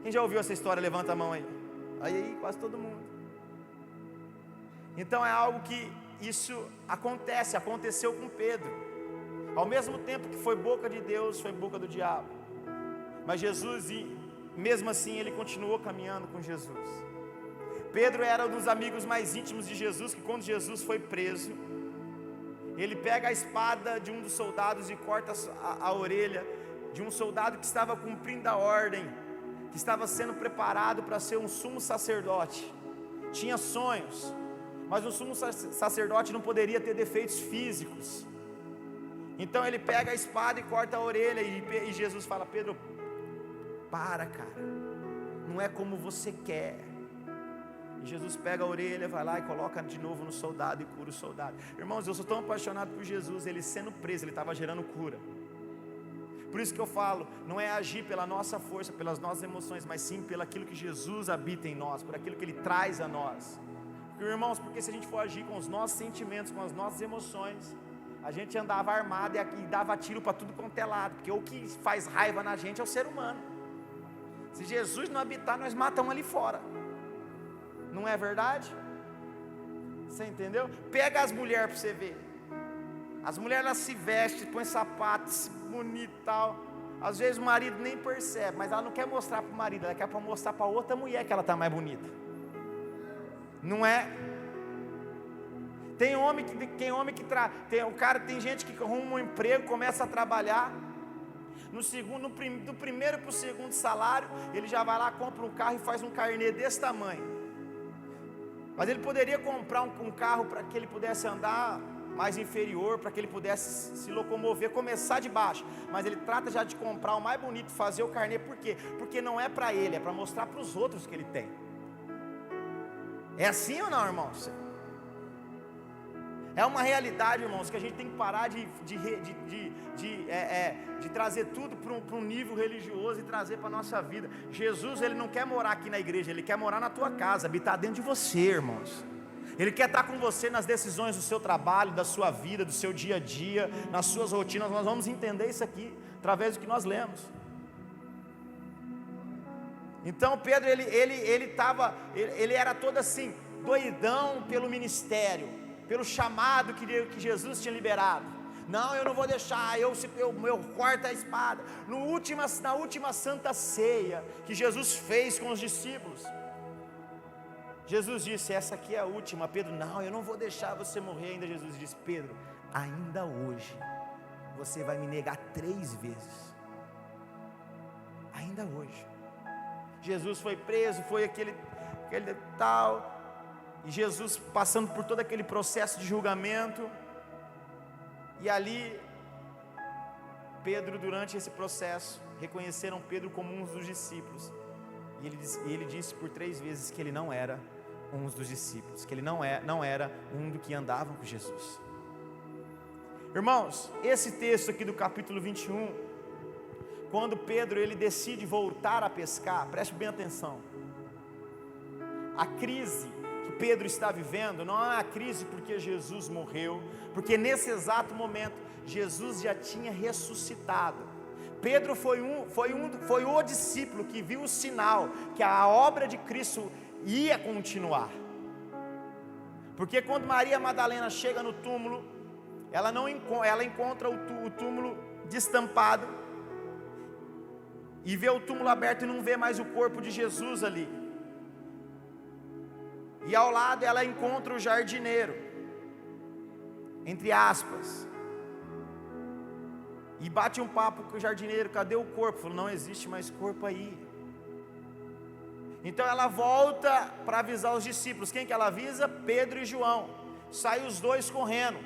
Quem já ouviu essa história? Levanta a mão aí. Aí, quase todo mundo. Então é algo que isso aconteceu com Pedro. Ao mesmo tempo que foi boca de Deus, foi boca do diabo. Mas Jesus, mesmo assim, ele continuou caminhando com Jesus. Pedro era um dos amigos mais íntimos de Jesus, que quando Jesus foi preso, ele pega a espada de um dos soldados e corta a orelha de um soldado que estava cumprindo a ordem, que estava sendo preparado para ser um sumo sacerdote. Tinha sonhos, mas o sumo sacerdote não poderia ter defeitos físicos. Então ele pega a espada e corta a orelha, e Jesus fala: Pedro, para, cara, não é como você quer. E Jesus pega a orelha, vai lá e coloca de novo no soldado e cura o soldado. Irmãos, eu sou tão apaixonado por Jesus. Ele sendo preso, ele estava gerando cura. Por isso que eu falo, não é agir pela nossa força, pelas nossas emoções, mas sim pelo aquilo que Jesus habita em nós, por aquilo que Ele traz a nós. Porque, irmãos, porque se a gente for agir com os nossos sentimentos, com as nossas emoções, a gente andava armado e dava tiro para tudo quanto é lado, porque o que faz raiva na gente é o ser humano. Se Jesus não habitar, nós matamos ali fora. Não é verdade? Você entendeu? Pega as mulheres para você ver. As mulheres, elas se vestem, põem sapatos bonitos e tal. Às vezes o marido nem percebe, mas ela não quer mostrar para o marido, ela quer mostrar para outra mulher que ela está mais bonita. Não é? Tem gente que arruma um emprego, começa a trabalhar. Do primeiro para o segundo salário, ele já vai lá, compra um carro e faz um carnê desse tamanho. Mas ele poderia comprar um carro para que ele pudesse andar mais inferior, para que ele pudesse se locomover, começar de baixo. Mas ele trata já de comprar o mais bonito, fazer o carnê. Por quê? Porque não é para ele, é para mostrar para os outros que ele tem. É assim ou não, irmãos? É uma realidade, irmãos, que a gente tem que parar de trazer tudo para um nível religioso e trazer para a nossa vida. Jesus, Ele não quer morar aqui na igreja, Ele quer morar na tua casa, habitar dentro de você, irmãos. Ele quer estar com você nas decisões do seu trabalho, da sua vida, do seu dia a dia, nas suas rotinas. Nós vamos entender isso aqui, através do que nós lemos. Então Pedro, ele era todo assim, doidão pelo ministério, pelo chamado que Jesus tinha liberado. Não, eu não vou deixar, eu corto a espada. Na última santa ceia que Jesus fez com os discípulos, Jesus disse: essa aqui é a última. Pedro: não, eu não vou deixar você morrer ainda. Jesus disse: Pedro, ainda hoje você vai me negar 3 vezes. Ainda hoje. Jesus foi preso, foi aquele tal, e Jesus passando por todo aquele processo de julgamento. E ali Pedro, durante esse processo, reconheceram Pedro como um dos discípulos. E ele disse por 3 vezes que ele não era um dos discípulos, que ele não era um do que andavam com Jesus. Irmãos, esse texto aqui do capítulo 21, quando Pedro ele decide voltar a pescar, preste bem atenção. A crise que Pedro está vivendo não é a crise porque Jesus morreu, porque nesse exato momento Jesus já tinha ressuscitado. Pedro foi o discípulo que viu o sinal que a obra de Cristo ia continuar. Porque quando Maria Madalena chega no túmulo, ela encontra o túmulo destampado e vê o túmulo aberto e não vê mais o corpo de Jesus ali. E ao lado ela encontra o jardineiro, entre aspas, e bate um papo com o jardineiro: cadê o corpo? Falou: não existe mais corpo aí. Então ela volta para avisar os discípulos. Quem que ela avisa? Pedro e João. Saem os 2 correndo.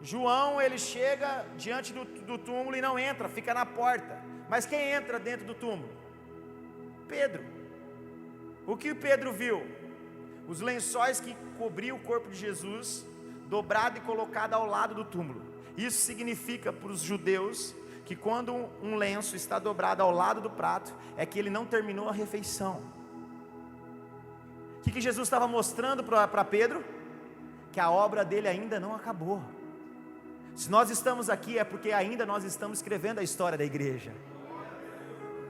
João, ele chega diante do túmulo e não entra, fica na porta. Mas quem entra dentro do túmulo? Pedro. O que Pedro viu? Os lençóis que cobriam o corpo de Jesus, dobrado e colocado ao lado do túmulo. Isso significa para os judeus que quando um lenço está dobrado ao lado do prato, é que ele não terminou a refeição. O que Jesus estava mostrando para Pedro? Que a obra dele ainda não acabou. Se nós estamos aqui é porque ainda nós estamos escrevendo a história da igreja.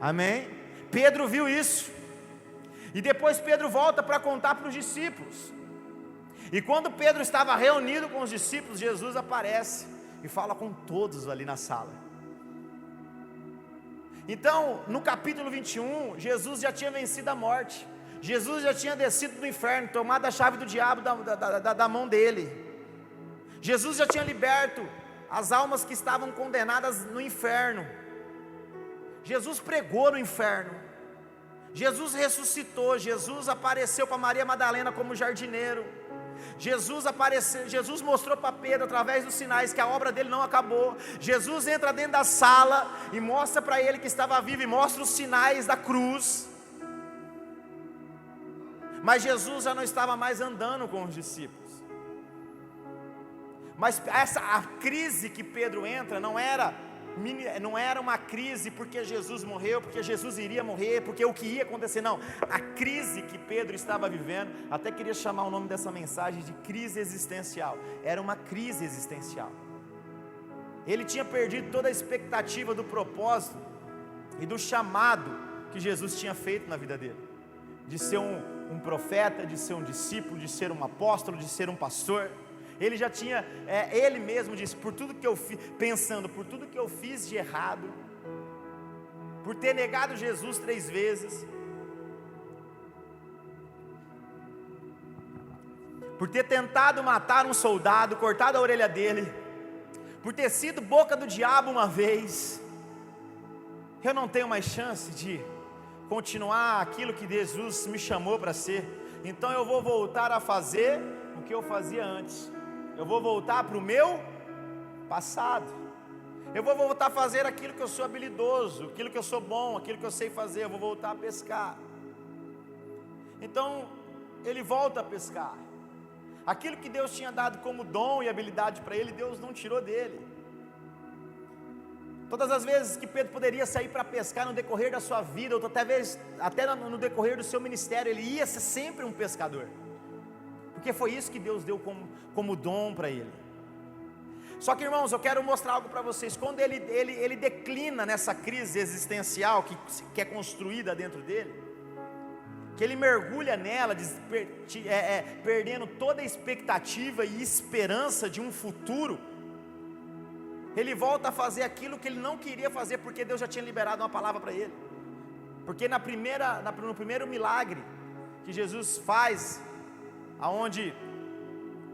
Amém? Pedro viu isso. E depois Pedro volta para contar para os discípulos. E quando Pedro estava reunido com os discípulos, Jesus aparece e fala com todos ali na sala. Então, no capítulo 21, Jesus já tinha vencido a morte. Jesus já tinha descido do inferno, tomado a chave do diabo da mão dele. Jesus já tinha liberto as almas que estavam condenadas no inferno. Jesus pregou no inferno. Jesus ressuscitou. Jesus apareceu para Maria Madalena como jardineiro. Jesus mostrou para Pedro através dos sinais que a obra dele não acabou. Jesus entra dentro da sala e mostra para ele que estava vivo e mostra os sinais da cruz. Mas Jesus já não estava mais andando com os discípulos. Mas a crise que Pedro entra não era uma crise porque Jesus morreu, porque Jesus iria morrer, porque o que ia acontecer, não. A crise que Pedro estava vivendo, até queria chamar o nome dessa mensagem de crise existencial. Era uma crise existencial. Ele tinha perdido toda a expectativa do propósito e do chamado que Jesus tinha feito na vida dele, de ser um profeta, de ser um discípulo, de ser um apóstolo, de ser um pastor. Ele já tinha, ele mesmo disse, por tudo que eu fiz, pensando, por tudo que eu fiz de errado, por ter negado Jesus 3 vezes, por ter tentado matar um soldado, cortado a orelha dele, por ter sido boca do diabo uma vez, eu não tenho mais chance de continuar aquilo que Jesus me chamou para ser. Então eu vou voltar a fazer o que eu fazia antes. Eu vou voltar para o meu passado. Eu vou voltar a fazer aquilo que eu sou habilidoso, aquilo que eu sou bom, aquilo que eu sei fazer. Eu vou voltar a pescar. Então ele volta a pescar. Aquilo que Deus tinha dado como dom e habilidade para ele, Deus não tirou dele. Todas as vezes que Pedro poderia sair para pescar no decorrer da sua vida, ou até no decorrer do seu ministério, ele ia ser sempre um pescador, porque foi isso que Deus deu como dom para ele. Só que, irmãos, eu quero mostrar algo para vocês. Quando ele declina nessa crise existencial que é construída dentro dele, que ele mergulha nela, perdendo toda a expectativa e esperança de um futuro, ele volta a fazer aquilo que ele não queria fazer, porque Deus já tinha liberado uma palavra para ele. Porque no primeiro milagre que Jesus faz, aonde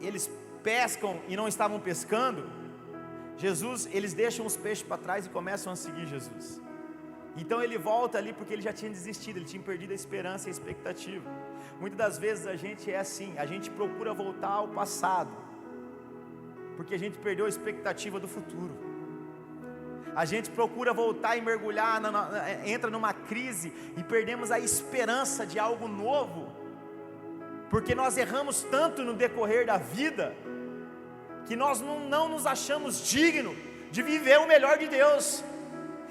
eles pescam e não estavam pescando, eles deixam os peixes para trás e começam a seguir Jesus. Então ele volta ali porque ele já tinha desistido, ele tinha perdido a esperança e a expectativa. Muitas das vezes a gente é assim, a gente procura voltar ao passado, porque a gente perdeu a expectativa do futuro. A gente procura voltar e mergulhar, entra numa crise e perdemos a esperança de algo novo, porque nós erramos tanto no decorrer da vida, que nós não nos achamos dignos de viver o melhor de Deus.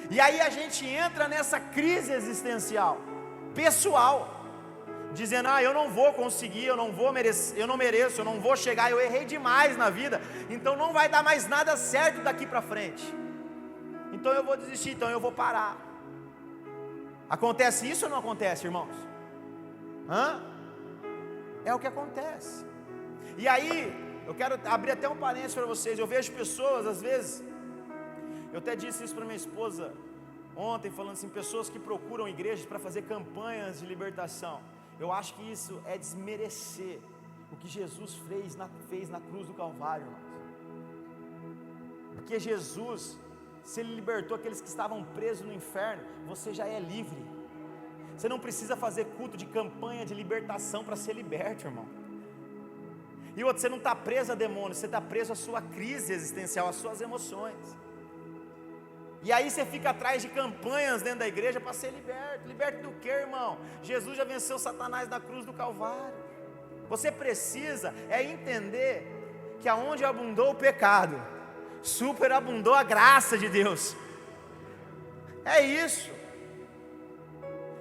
E aí a gente entra nessa crise existencial, pessoal, dizendo, eu não vou conseguir, eu não mereço, eu não vou chegar, eu errei demais na vida, então não vai dar mais nada certo daqui para frente, então eu vou desistir, então eu vou parar. Acontece isso ou não acontece, irmãos? É o que acontece. E aí, eu quero abrir até um parênteses para vocês. Eu vejo pessoas, às vezes, eu até disse isso para minha esposa ontem, falando assim, pessoas que procuram igrejas para fazer campanhas de libertação. Eu acho que isso é desmerecer o que Jesus fez na cruz do Calvário, irmãos. Porque Jesus, se Ele libertou aqueles que estavam presos no inferno, você já é livre. Você não precisa fazer culto de campanha de libertação para ser liberto, irmão. E outro, você não está preso a demônios, você está preso à sua crise existencial, às suas emoções. E aí você fica atrás de campanhas dentro da igreja para ser liberto. Liberto do que, irmão? Jesus já venceu Satanás na cruz do Calvário. Você precisa entender que aonde abundou o pecado, superabundou a graça de Deus. É isso.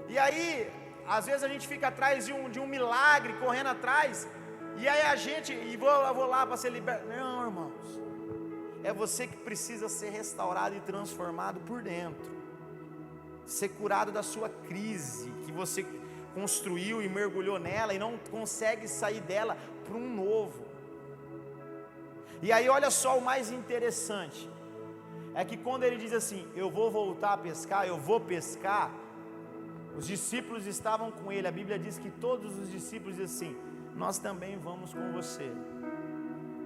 E aí, às vezes a gente fica atrás de um milagre, correndo atrás, e aí vou lá para ser liberto. Não, irmãos, é você que precisa ser restaurado e transformado por dentro, ser curado da sua crise, que você construiu e mergulhou nela e não consegue sair dela para um novo. E aí olha só o mais interessante, é que quando ele diz assim, eu vou voltar a pescar, eu vou pescar, os discípulos estavam com ele. A Bíblia diz que todos os discípulos dizem assim, nós também vamos com você.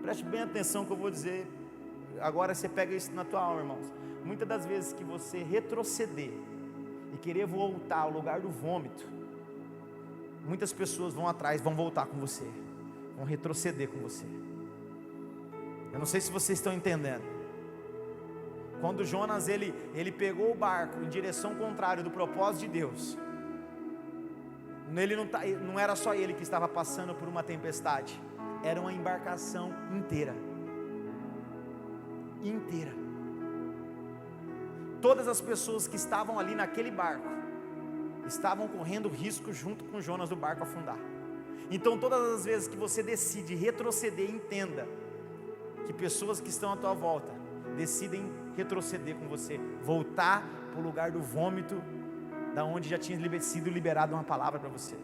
Preste bem atenção que eu vou dizer, agora você pega isso na tua alma, irmãos. Muitas das vezes que você retroceder e querer voltar ao lugar do vômito, muitas pessoas vão atrás, vão voltar com você, vão retroceder com você. Eu não sei se vocês estão entendendo. Quando Jonas ele pegou o barco em direção contrária do propósito de Deus, não era só ele que estava passando por uma tempestade, era uma embarcação inteira. Todas as pessoas que estavam ali naquele barco estavam correndo risco junto com Jonas do barco afundar. Então todas as vezes que você decide retroceder, entenda que pessoas que estão à tua volta decidem retroceder com você, voltar para o lugar do vômito, da onde já tinha sido liberada uma palavra para você.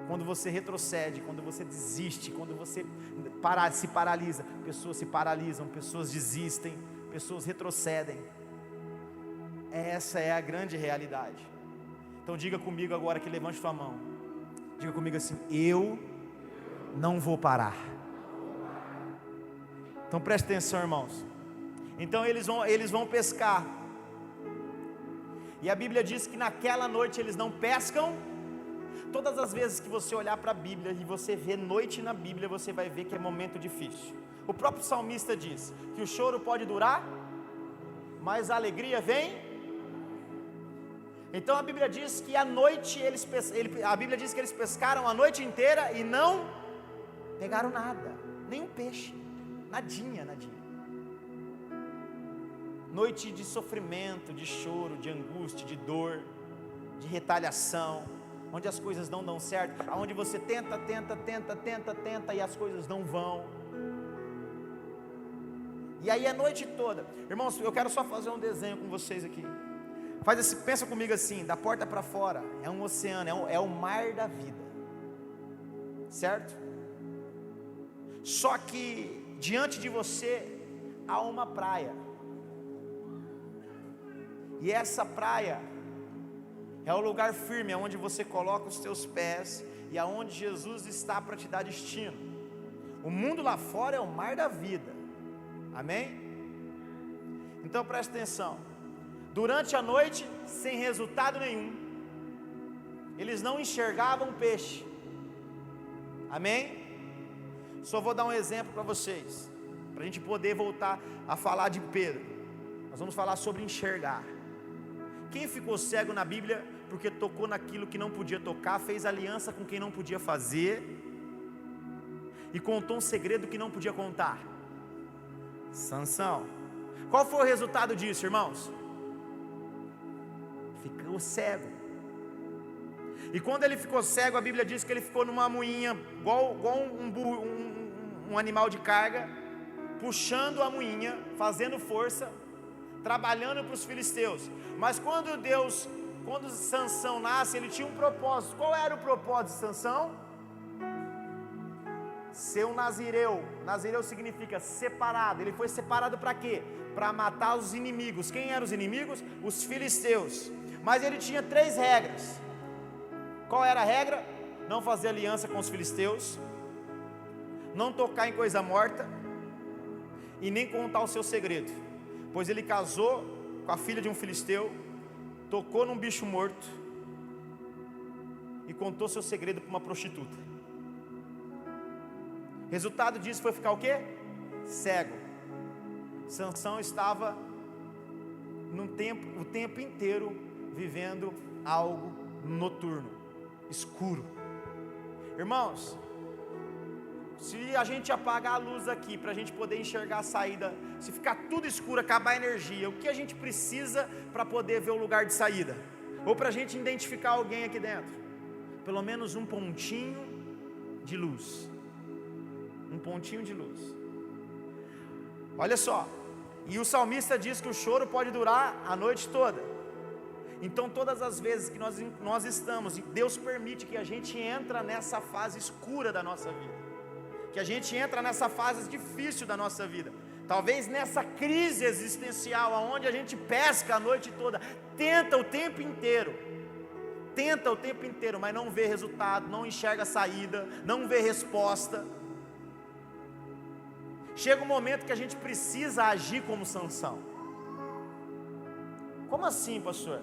Quando você retrocede, quando você desiste, quando você se paralisa, pessoas se paralisam, pessoas desistem, pessoas retrocedem. Essa é a grande realidade. Então diga comigo agora, que levante sua mão, diga comigo assim, eu não vou parar. Então preste atenção, irmãos. Então eles vão pescar. E a Bíblia diz que naquela noite eles não pescam. Todas as vezes que você olhar para a Bíblia e você vê noite na Bíblia, você vai ver que é momento difícil. O próprio salmista diz que o choro pode durar, mas a alegria vem. Então a Bíblia diz que à noite a Bíblia diz que eles pescaram a noite inteira e não pegaram nada, nem um peixe. Nadinha. Noite de sofrimento, de choro, de angústia, de dor, de retaliação, onde as coisas não dão certo, onde você tenta e as coisas não vão. E aí a noite toda, irmãos, eu quero só fazer um desenho com vocês aqui. Pensa comigo assim, da porta para fora é um oceano, é o mar da vida, certo? Só que diante de você há uma praia, e essa praia é o lugar firme, é onde você coloca os teus pés, e aonde Jesus está para te dar destino. O mundo lá fora é o mar da vida, amém? Então preste atenção, durante a noite, sem resultado nenhum, eles não enxergavam peixe, amém? Só vou dar um exemplo para vocês, para a gente poder voltar a falar de Pedro. Nós vamos falar sobre enxergar. Quem ficou cego na Bíblia porque tocou naquilo que não podia tocar, fez aliança com quem não podia fazer e contou um segredo que não podia contar? Sansão. Qual foi o resultado disso, irmãos? Ficou cego. E quando ele ficou cego, a Bíblia diz que ele ficou numa moinha, igual um animal de carga, puxando a moinha, fazendo força, trabalhando para os filisteus. Mas quando Sansão nasce, ele tinha um propósito. Qual era o propósito de Sansão? Ser um nazireu. Nazireu significa separado. Ele foi separado para quê? Para matar os inimigos. Quem eram os inimigos? Os filisteus. Mas ele tinha 3 regras. Qual era a regra? Não fazer aliança com os filisteus, não tocar em coisa morta e nem contar o seu segredo, pois ele casou com a filha de um filisteu, tocou num bicho morto e contou seu segredo para uma prostituta. Resultado disso foi ficar o quê? Cego. Sansão estava o tempo inteiro vivendo algo noturno, escuro. Irmãos, se a gente apagar a luz aqui para a gente poder enxergar a saída, se ficar tudo escuro, acabar a energia, o que a gente precisa para poder ver o lugar de saída? Ou para a gente identificar alguém aqui dentro? Pelo menos um pontinho de luz. Um pontinho de luz. Olha só, e o salmista diz que o choro pode durar a noite toda. Então todas as vezes que nós estamos, e Deus permite que a gente entra nessa fase escura da nossa vida, que a gente entra nessa fase difícil da nossa vida, talvez nessa crise existencial, onde a gente pesca a noite toda, tenta o tempo inteiro, mas não vê resultado, não enxerga saída, não vê resposta. Chega um momento que a gente precisa agir como Sansão. Como assim, pastor?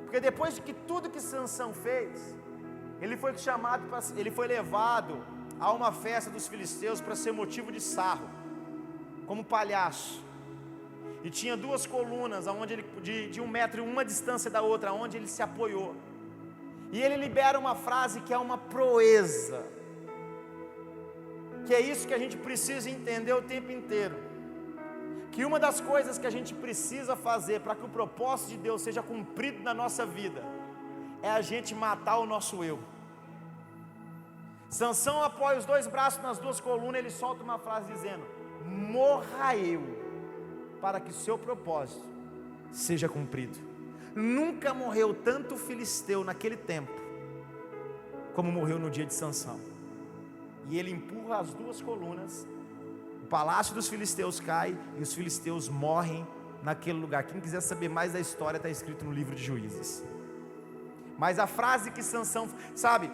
Porque depois de que tudo que Sansão fez, ele foi levado a uma festa dos filisteus para ser motivo de sarro, como palhaço. E tinha duas colunas onde ele, de 1 metro e uma distância da outra, onde ele se apoiou. E ele libera uma frase que é uma proeza, que é isso que a gente precisa entender o tempo inteiro, que uma das coisas que a gente precisa fazer para que o propósito de Deus seja cumprido na nossa vida, é a gente matar o nosso eu. Sansão apoia os dois braços nas duas colunas, ele solta uma frase dizendo: morra eu, para que o seu propósito seja cumprido. Nunca morreu tanto filisteu naquele tempo, como morreu no dia de Sansão. E ele empurra as duas colunas, o palácio dos filisteus cai, e os filisteus morrem naquele lugar. Quem quiser saber mais da história, está escrito no livro de Juízes. Mas a frase que Sansão, sabe,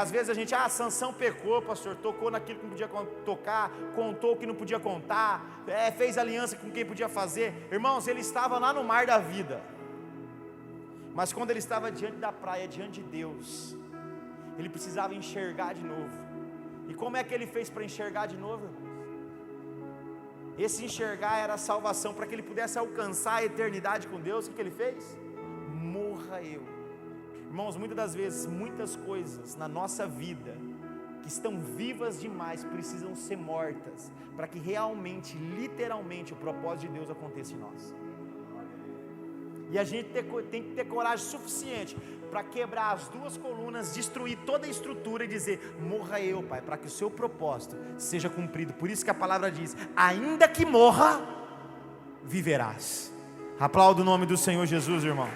às vezes a gente, Sansão pecou, pastor, tocou naquilo que não podia tocar, contou o que não podia contar, fez aliança com quem podia fazer. Irmãos, ele estava lá no mar da vida, mas quando ele estava diante da praia, diante de Deus, ele precisava enxergar de novo. E como é que ele fez para enxergar de novo, irmãos? Esse enxergar era a salvação, para que ele pudesse alcançar a eternidade com Deus. O que ele fez? Morra eu. Irmãos, muitas das vezes, muitas coisas na nossa vida que estão vivas demais precisam ser mortas, para que realmente, literalmente, o propósito de Deus aconteça em nós. E a gente tem que ter coragem suficiente para quebrar as duas colunas, destruir toda a estrutura e dizer: morra eu, Pai, para que o seu propósito seja cumprido. Por isso que a palavra diz: ainda que morra, viverás. Aplauda o nome do Senhor Jesus, irmão.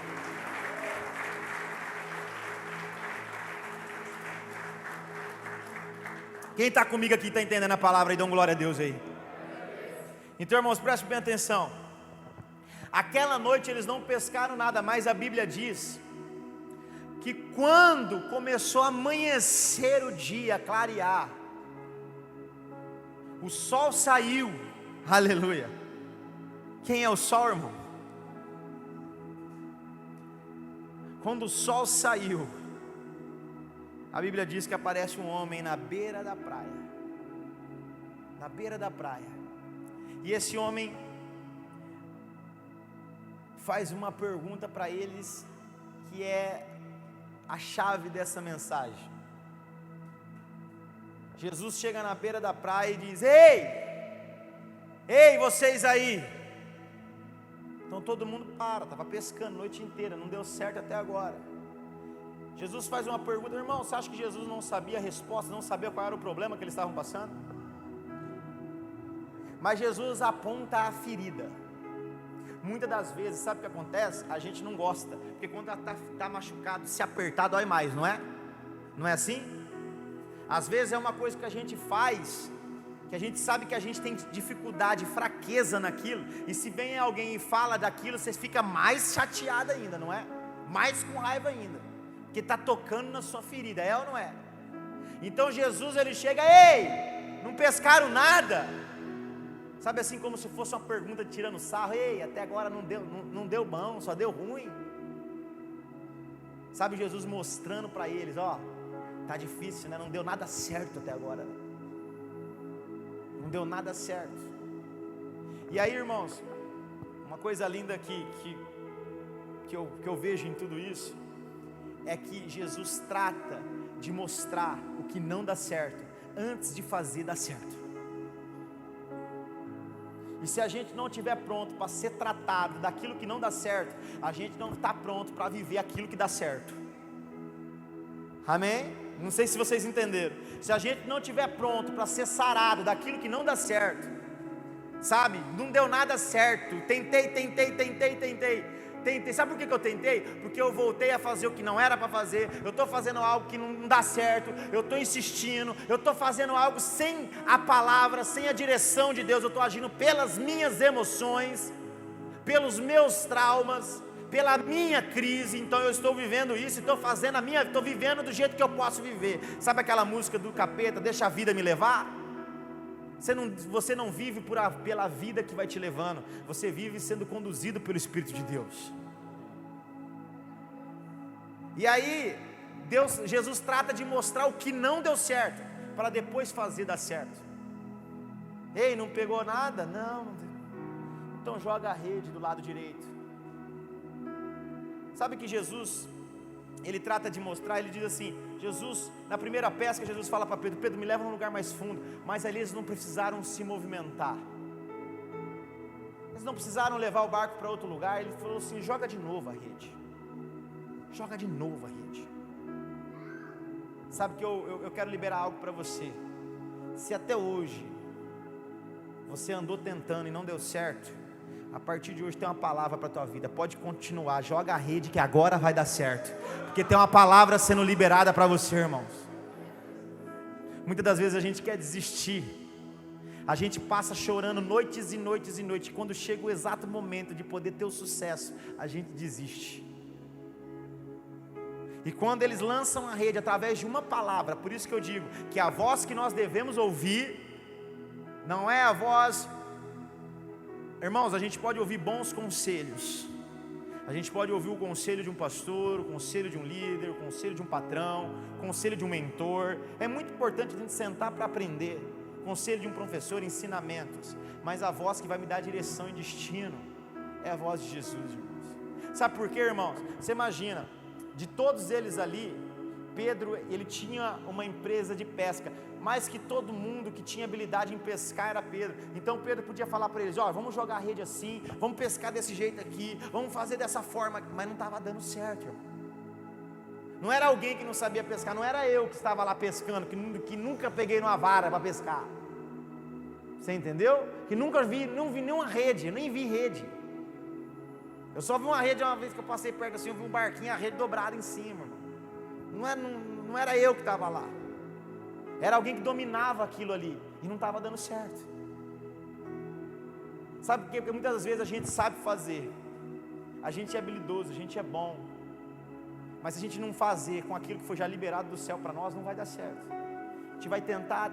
Quem está comigo aqui está entendendo a palavra e dá glória a Deus aí. Então, irmãos, prestem bem atenção. Aquela noite eles não pescaram nada, mas a Bíblia diz que quando começou a amanhecer o dia, a clarear, o sol saiu. Aleluia. Quem é o sol, irmão? Quando o sol saiu, a Bíblia diz que aparece um homem na beira da praia. Na beira da praia. E esse homem faz uma pergunta para eles, que é a chave dessa mensagem. Jesus chega na beira da praia e diz: Ei, vocês aí. Então todo mundo estava pescando a noite inteira, não deu certo até agora. Jesus faz uma pergunta: irmão, você acha que Jesus não sabia a resposta, não sabia qual era o problema que eles estavam passando? Mas Jesus aponta a ferida. Muitas das vezes, sabe o que acontece? A gente não gosta, porque quando está machucado, se apertar dói mais, não é? Não é assim? Às vezes é uma coisa que a gente faz, que a gente sabe que a gente tem dificuldade, fraqueza naquilo, e se vem alguém e fala daquilo, você fica mais chateado ainda, não é? Mais com raiva ainda, porque está tocando na sua ferida, é ou não é? Então Jesus, ele chega: ei, não pescaram nada? Sabe, assim, como se fosse uma pergunta tirando sarro: ei, até agora não deu bom, só deu ruim. Sabe, Jesus mostrando para eles: ó, tá difícil, né? Não deu nada certo até agora. Não deu nada certo. E aí, irmãos, uma coisa linda que eu vejo em tudo isso é que Jesus trata de mostrar o que não dá certo antes de fazer dar certo. E se a gente não estiver pronto para ser tratado daquilo que não dá certo, a gente não está pronto para viver aquilo que dá certo. Amém? Não sei se vocês entenderam. Se a gente não estiver pronto para ser sarado daquilo que não dá certo, sabe? Não deu nada certo. Tentei. Sabe por que eu tentei? Porque eu voltei a fazer o que não era para fazer. Eu estou fazendo algo que não dá certo. Eu estou insistindo. Eu estou fazendo algo sem a palavra, sem a direção de Deus. Eu estou agindo pelas minhas emoções, pelos meus traumas, pela minha crise. Então eu estou vivendo isso, estou vivendo do jeito que eu posso viver. Sabe aquela música do Capeta, deixa a vida me levar? Você não vive pela vida que vai te levando, você vive sendo conduzido pelo Espírito de Deus. E aí, Jesus trata de mostrar o que não deu certo, para depois fazer dar certo. Ei, não pegou nada? Não. Então joga a rede do lado direito. Sabe que Jesus, ele trata de mostrar, ele diz assim, Jesus, na primeira pesca, Jesus fala para Pedro, Pedro, me leva num lugar mais fundo, mas ali eles não precisaram se movimentar, eles não precisaram levar o barco para outro lugar, ele falou assim, joga de novo a rede, sabe que eu quero liberar algo para você, se até hoje, você andou tentando e não deu certo, a partir de hoje tem uma palavra para a tua vida, pode continuar, joga a rede que agora vai dar certo, porque tem uma palavra sendo liberada para você, irmãos. Muitas das vezes a gente quer desistir, a gente passa chorando noites e noites e noites, quando chega o exato momento de poder ter o sucesso, a gente desiste. E quando eles lançam a rede através de uma palavra, por isso que eu digo, que a voz que nós devemos ouvir, não é a voz... Irmãos, a gente pode ouvir bons conselhos, a gente pode ouvir o conselho de um pastor, o conselho de um líder, o conselho de um patrão, o conselho de um mentor, é muito importante a gente sentar para aprender, conselho de um professor, ensinamentos, mas a voz que vai me dar direção e destino, é a voz de Jesus, irmãos. Sabe por quê, irmãos? Você imagina, de todos eles ali, Pedro, ele tinha uma empresa de pesca, mais que todo mundo que tinha habilidade em pescar era Pedro. Então Pedro podia falar para eles, vamos jogar a rede assim, vamos pescar desse jeito aqui, vamos fazer dessa forma, mas não estava dando certo, irmão. Não era alguém que não sabia pescar, não era eu que estava lá pescando, que nunca peguei numa vara para pescar. Você entendeu? Que não vi nenhuma rede, eu nem vi rede. Eu só vi uma rede uma vez que eu passei perto assim, eu vi um barquinho, a rede dobrada em cima, irmão. Não era eu que estava lá, era alguém que dominava aquilo ali, e não estava dando certo. Sabe por quê? Porque muitas vezes a gente sabe fazer, a gente é habilidoso, a gente é bom, mas se a gente não fazer com aquilo que foi já liberado do céu para nós, não vai dar certo. A gente vai tentar,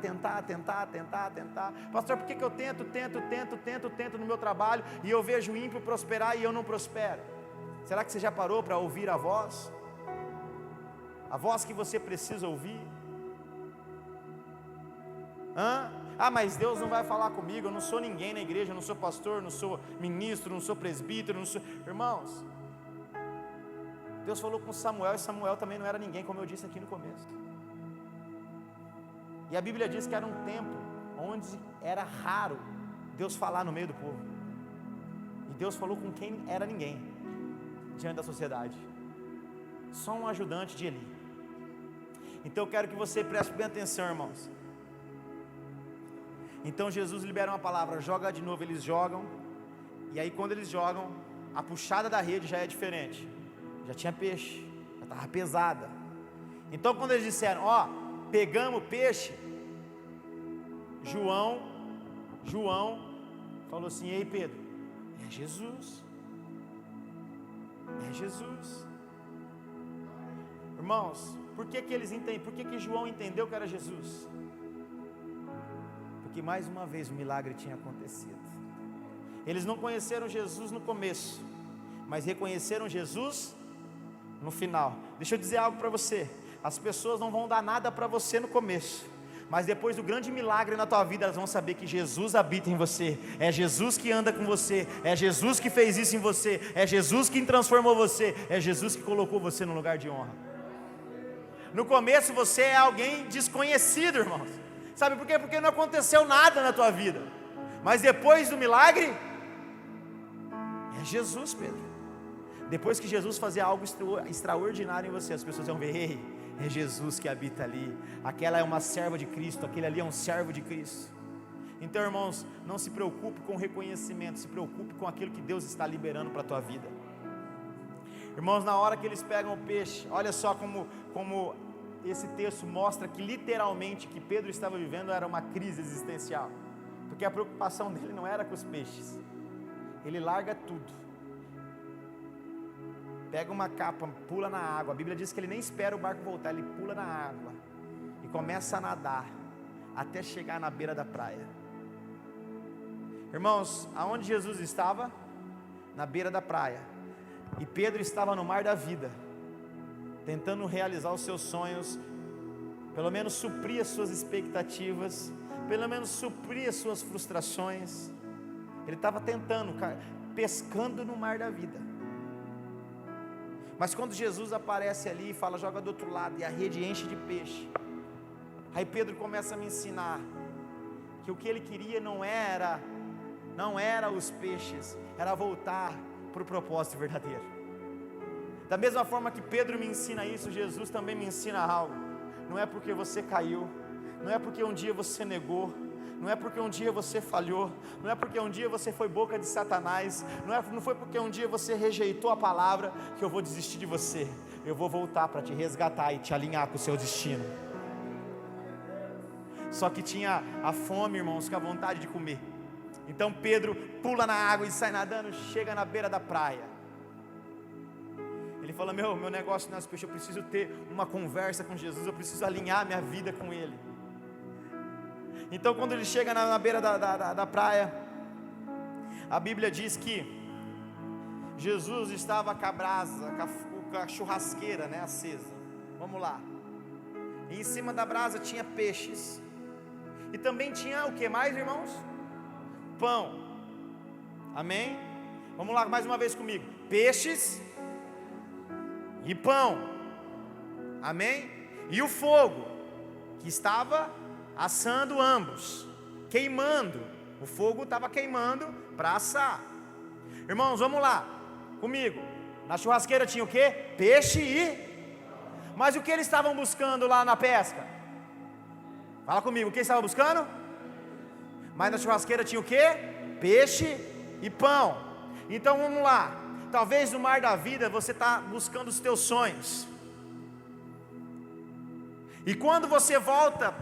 pastor, por que eu tento no meu trabalho, e eu vejo o ímpio prosperar e eu não prospero? Será que você já parou para ouvir a voz? A voz que você precisa ouvir? Mas Deus não vai falar comigo, eu não sou ninguém na igreja, eu não sou pastor, não sou ministro, não sou presbítero, não sou... Irmãos, Deus falou com Samuel, e Samuel também não era ninguém, como eu disse aqui no começo. E a Bíblia diz que era um tempo onde era raro Deus falar no meio do povo, e Deus falou com quem era ninguém diante da sociedade, só um ajudante de Eli. Então eu quero que você preste bem atenção, irmãos. Então Jesus libera uma palavra, joga de novo, eles jogam, e aí quando eles jogam, a puxada da rede já é diferente, já tinha peixe, já estava pesada. Então quando eles disseram, pegamos peixe, João falou assim, ei Pedro, é Jesus, irmãos. Por que eles entendem? Por que João entendeu que era Jesus? Porque mais uma vez o milagre tinha acontecido. Eles não conheceram Jesus no começo, mas reconheceram Jesus no final. Deixa eu dizer algo para você, as pessoas não vão dar nada para você no começo, Mas depois do grande milagre na tua vida, elas vão saber que Jesus habita em você, é Jesus que anda com você, é Jesus que fez isso em você, é Jesus que transformou você, é Jesus que colocou você no lugar de honra. No começo você é alguém desconhecido, irmãos. Sabe por quê? Porque não aconteceu nada na tua vida. Mas depois do milagre, é Jesus, Pedro. Depois que Jesus fazia algo extraordinário em você, as pessoas vão ver: ei, é Jesus que habita ali, aquela é uma serva de Cristo, aquele ali é um servo de Cristo. Então, irmãos, não se preocupe com o reconhecimento, se preocupe com aquilo que Deus está liberando para a tua vida. Irmãos, na hora que eles pegam o peixe, olha só como esse texto mostra que literalmente que Pedro estava vivendo era uma crise existencial, porque a preocupação dele não era com os peixes. Ele larga tudo, pega uma capa, pula na água. A Bíblia diz que ele nem espera o barco voltar, ele pula na água e começa a nadar até chegar na beira da praia. Irmãos, aonde Jesus estava? Na beira da praia. E Pedro estava no mar da vida, tentando realizar os seus sonhos, pelo menos suprir as suas expectativas, pelo menos suprir as suas frustrações. Ele estava tentando, pescando no mar da vida. Mas quando Jesus aparece ali e fala: joga do outro lado, e a rede enche de peixe, aí Pedro começa a me ensinar que o que ele queria não era os peixes, era voltar para o propósito verdadeiro. Da mesma forma que Pedro me ensina isso, Jesus também me ensina algo. Não é porque você caiu, não é porque um dia você negou, não é porque um dia você falhou, não é porque um dia você foi boca de Satanás, não foi porque um dia você rejeitou a palavra que eu vou desistir de você. Eu vou voltar para te resgatar e te alinhar com o seu destino. Só que tinha a fome, irmãos, com a vontade de comer. Então Pedro pula na água e sai nadando, chega na beira da praia. Ele fala: meu negócio não é os peixes, eu preciso ter uma conversa com Jesus, eu preciso alinhar minha vida com Ele. Então quando ele chega na beira da praia, a Bíblia diz que Jesus estava com a brasa, com a churrasqueira, né, acesa. Vamos lá. E em cima da brasa tinha peixes. E também tinha o que mais, irmãos? Pão. Amém? Vamos lá mais uma vez comigo. Peixes e pão. Amém? E o fogo que estava assando ambos, queimando. O fogo estava queimando para assar. Irmãos, vamos lá comigo. Na churrasqueira tinha o que? Peixe e... Mas o que eles estavam buscando lá na pesca? Fala comigo, o que eles estavam buscando? Mas na churrasqueira tinha o que? Peixe e pão. Então vamos lá. Talvez no mar da vida você está buscando os teus sonhos. E quando você volta,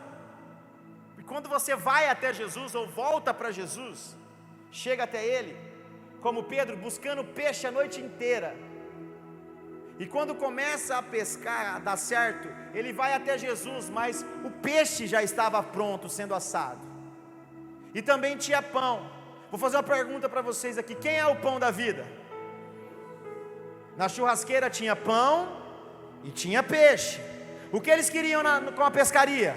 e quando você vai até Jesus, ou volta para Jesus, chega até Ele, como Pedro, buscando peixe a noite inteira. E quando começa a pescar, a dar certo, ele vai até Jesus, mas o peixe já estava pronto, sendo assado. E também tinha pão. Vou fazer uma pergunta para vocês aqui: quem é o pão da vida? Na churrasqueira tinha pão e tinha peixe. O que eles queriam com a pescaria?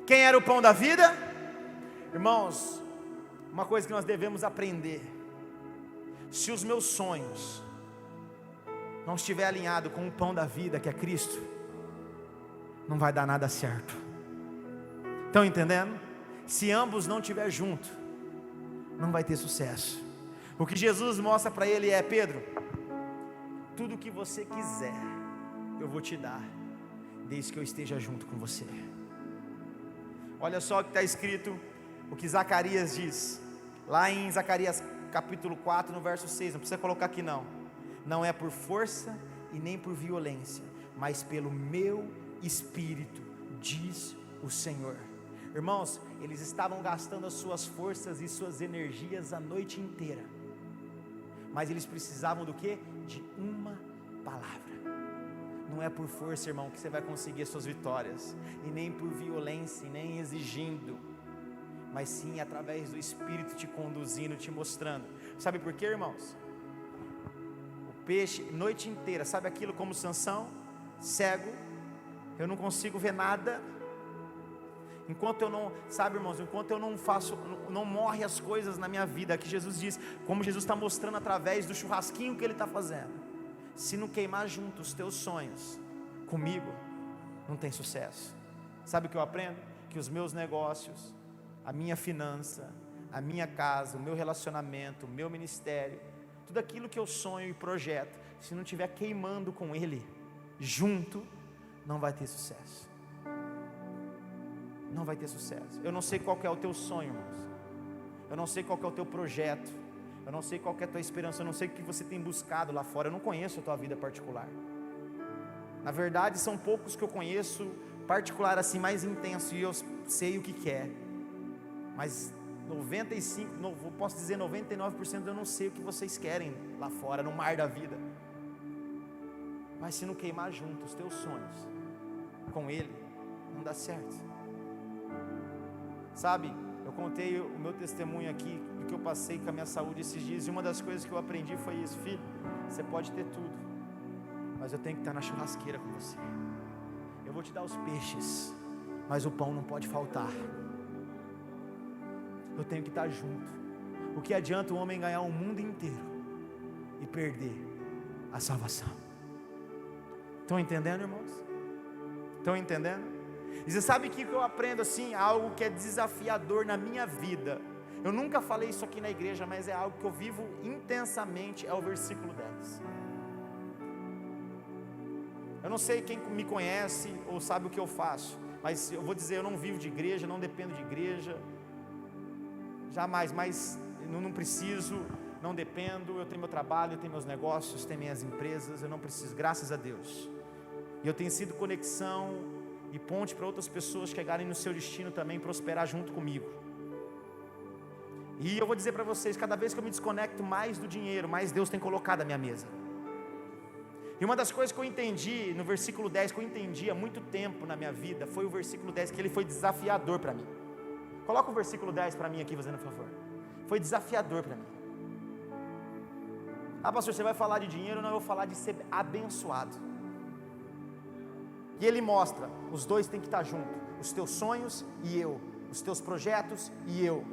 Quem era o pão da vida? Irmãos, uma coisa que nós devemos aprender: se os meus sonhos não estiver alinhado com o pão da vida, que é Cristo, não vai dar nada certo. Estão entendendo? Se ambos não estiver junto, não vai ter sucesso. O que Jesus mostra para ele é: Pedro, tudo o que você quiser, eu vou te dar, desde que eu esteja junto com você. Olha só o que está escrito, o que Zacarias diz, lá em Zacarias capítulo 4, no verso 6, não precisa colocar aqui não. Não é por força e nem por violência, mas pelo meu Espírito, diz o Senhor. Irmãos, eles estavam gastando as suas forças e suas energias a noite inteira, mas eles precisavam do que? De uma palavra. Não é por força, irmão, que você vai conseguir as suas vitórias, e nem por violência, e nem exigindo, mas sim através do Espírito te conduzindo, te mostrando. Sabe por quê, irmãos? Peixe, noite inteira, sabe aquilo como Sansão, cego, eu não consigo ver nada, enquanto eu não, sabe, irmãos, enquanto eu não faço, não morre as coisas na minha vida, que Jesus diz, como Jesus está mostrando através do churrasquinho que Ele está fazendo, se não queimar junto os teus sonhos comigo, não tem sucesso. Sabe o que eu aprendo? Que os meus negócios, a minha finança, a minha casa, o meu relacionamento, o meu ministério, tudo aquilo que eu sonho e projeto, se não estiver queimando com Ele junto, não vai ter sucesso. Não vai ter sucesso. Eu não sei qual que é o teu sonho, irmãos. Eu não sei qual que é o teu projeto. Eu não sei qual que é a tua esperança. Eu não sei o que você tem buscado lá fora. Eu não conheço a tua vida particular. Na verdade, são poucos que eu conheço particular assim, mais intenso, e eu sei o que é. Mas 95, posso dizer 99%, eu não sei o que vocês querem lá fora, no mar da vida. Mas se não queimar junto os teus sonhos com Ele, não dá certo. Sabe, eu contei o meu testemunho aqui, do que eu passei com a minha saúde esses dias, e uma das coisas que eu aprendi foi isso: filho, você pode ter tudo, mas eu tenho que estar na churrasqueira com você. Eu vou te dar os peixes, mas o pão não pode faltar. Eu tenho que estar junto. O que adianta o homem ganhar o mundo inteiro e perder a salvação? Estão entendendo, irmãos? Estão entendendo? E você sabe que eu aprendo assim, algo que é desafiador na minha vida. Eu nunca falei isso aqui na igreja, mas é algo que eu vivo intensamente, é o versículo 10. Eu não sei quem me conhece ou sabe o que eu faço, mas eu vou dizer, eu não vivo de igreja, não dependo de igreja, jamais, mas não preciso, não dependo, eu tenho meu trabalho, eu tenho meus negócios, tenho minhas empresas, eu não preciso, graças a Deus. E eu tenho sido conexão e ponte para outras pessoas chegarem no seu destino também, prosperar junto comigo. E eu vou dizer para vocês, cada vez que eu me desconecto mais do dinheiro, mais Deus tem colocado à minha mesa. E uma das coisas que eu entendi no versículo 10, que eu entendi há muito tempo na minha vida, foi o versículo 10, que ele foi desafiador para mim. Coloca o versículo 10 para mim aqui, fazendo favor. Foi desafiador para mim. Ah, pastor, você vai falar de dinheiro? Não, eu vou falar de ser abençoado. E ele mostra, os dois têm que estar juntos, os teus sonhos e eu, os teus projetos e eu.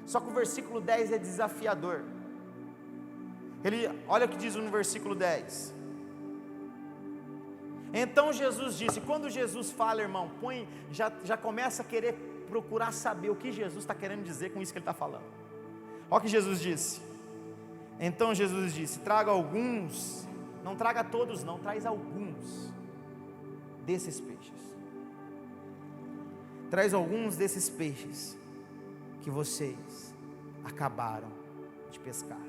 Só que o versículo 10 é desafiador. Olha o que diz no versículo 10. Então Jesus disse, quando Jesus fala, irmão, já começa a querer procurar saber o que Jesus está querendo dizer com isso que ele está falando. Olha o que Jesus disse. Então Jesus disse, traga alguns, não traga todos não, traz alguns desses peixes. Traz alguns desses peixes que vocês acabaram de pescar.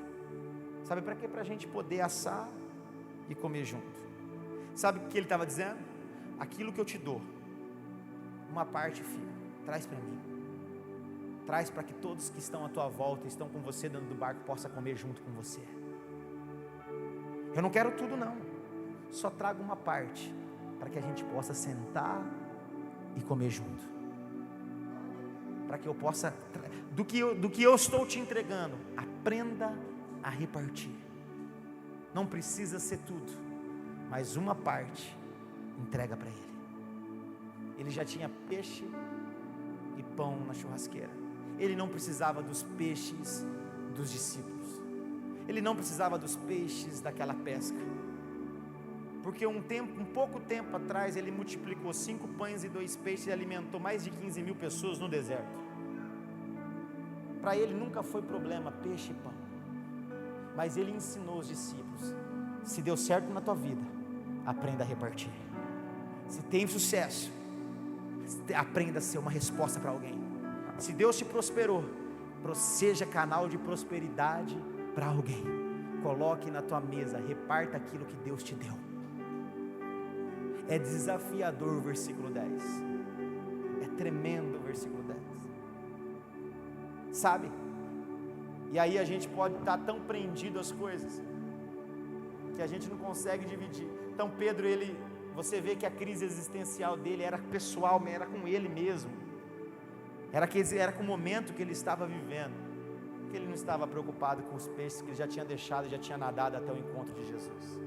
Sabe para quê? Para a gente poder assar e comer junto. Sabe o que ele estava dizendo? Aquilo que eu te dou, uma parte, filho, traz para mim. Traz para que todos que estão à tua volta, estão com você dentro do barco, possam comer junto com você. Eu não quero tudo não, só trago uma parte, para que a gente possa sentar e comer junto. Para que eu possa, do que eu estou te entregando, aprenda a repartir. Não precisa ser tudo, mas uma parte, entrega para ele. Ele já tinha peixe e pão na churrasqueira. Ele não precisava dos peixes dos discípulos. Ele não precisava dos peixes daquela pesca. Porque um pouco tempo atrás ele multiplicou 5 pães e 2 peixes e alimentou mais de 15 mil pessoas no deserto. Para ele nunca foi problema peixe e pão. Mas ele ensinou os discípulos: se deu certo na tua vida, aprenda a repartir. Se tem sucesso, aprenda a ser uma resposta para alguém. Se Deus te prosperou, seja canal de prosperidade para alguém. Coloque na tua mesa, reparta aquilo que Deus te deu. É desafiador o versículo 10. É tremendo o versículo 10. Sabe? E aí a gente pode estar tão prendido às coisas que a gente não consegue dividir. Então Pedro, você vê que a crise existencial dele era pessoal, era com ele mesmo. Era com o momento que ele estava vivendo. Que ele não estava preocupado com os peixes que ele já tinha deixado e já tinha nadado até o encontro de Jesus.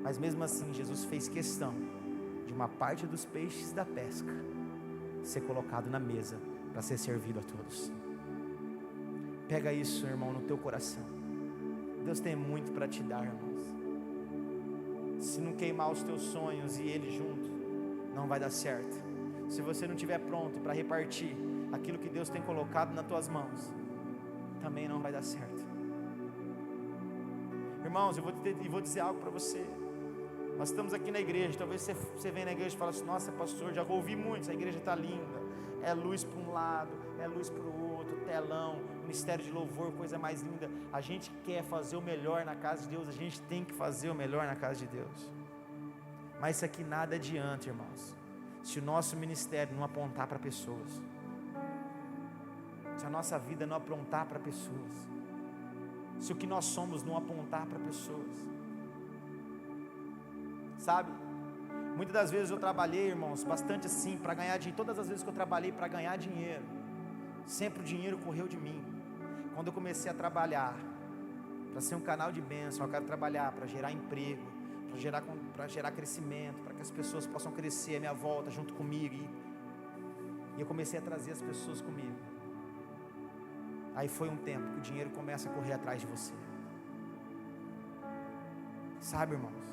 Mas mesmo assim Jesus fez questão de uma parte dos peixes da pesca ser colocado na mesa para ser servido a todos. Pega isso, irmão, no teu coração. Deus tem muito para te dar, irmãos. Se não queimar os teus sonhos e Ele junto, não vai dar certo. Se você não estiver pronto para repartir aquilo que Deus tem colocado nas tuas mãos, também não vai dar certo. Irmãos, eu vou dizer algo para você. Nós estamos aqui na igreja. Talvez você venha na igreja e fale assim: nossa, pastor, já ouvi muito, essa igreja está linda, é luz para um lado, é luz para o outro, telão, ministério de louvor, coisa mais linda. A gente quer fazer o melhor na casa de Deus, a gente tem que fazer o melhor na casa de Deus. Mas isso aqui nada adianta, irmãos, se o nosso ministério não apontar para pessoas, se a nossa vida não apontar para pessoas, se o que nós somos não apontar para pessoas. Sabe, muitas das vezes eu trabalhei, irmãos, bastante assim, para ganhar dinheiro. Todas as vezes que eu trabalhei para ganhar dinheiro, sempre o dinheiro correu de mim. Quando eu comecei a trabalhar para ser um canal de bênção, eu quero trabalhar para gerar emprego, para gerar crescimento, para que as pessoas possam crescer à minha volta junto comigo, e eu comecei a trazer as pessoas comigo. Aí foi um tempo que o dinheiro começa a correr atrás de você. Sabe, irmãos,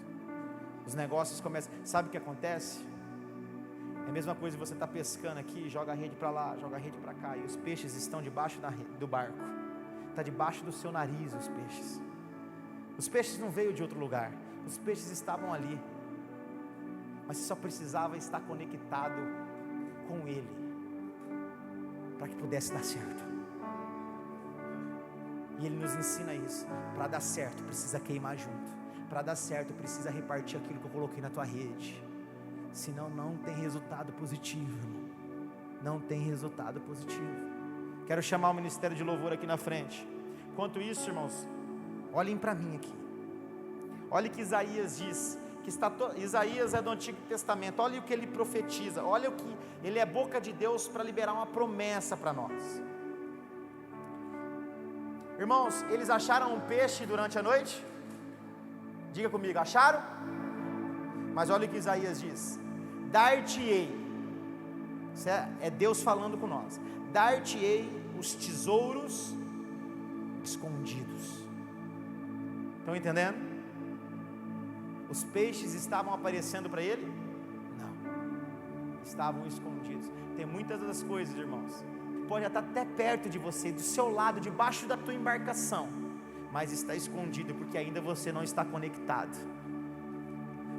os negócios começam. Sabe o que acontece? É a mesma coisa, você está pescando aqui, joga a rede para lá, joga a rede para cá, e os peixes estão debaixo do barco. Está debaixo do seu nariz os peixes. Os peixes não veio de outro lugar, os peixes estavam ali, mas você só precisava estar conectado com Ele para que pudesse dar certo. E Ele nos ensina isso. Para dar certo precisa queimar junto. Para dar certo precisa repartir aquilo que eu coloquei na tua rede. Senão não tem resultado positivo, irmão. Não tem resultado positivo. Quero chamar o ministério de louvor aqui na frente. Enquanto isso, irmãos, olhem para mim aqui. Olha o que Isaías diz, Isaías é do Antigo Testamento. Olha o que ele profetiza. Olha o que ele é boca de Deus para liberar uma promessa para nós. Irmãos, eles acharam um peixe durante a noite? Diga comigo, acharam? Mas olha o que Isaías diz: dar-te-ei, isso é Deus falando com nós, dar-te-ei os tesouros escondidos. Estão entendendo? Os peixes estavam aparecendo para ele? Não, estavam escondidos. Tem muitas das coisas, irmãos, que pode estar até perto de você, do seu lado, debaixo da tua embarcação, mas está escondido porque ainda você não está conectado.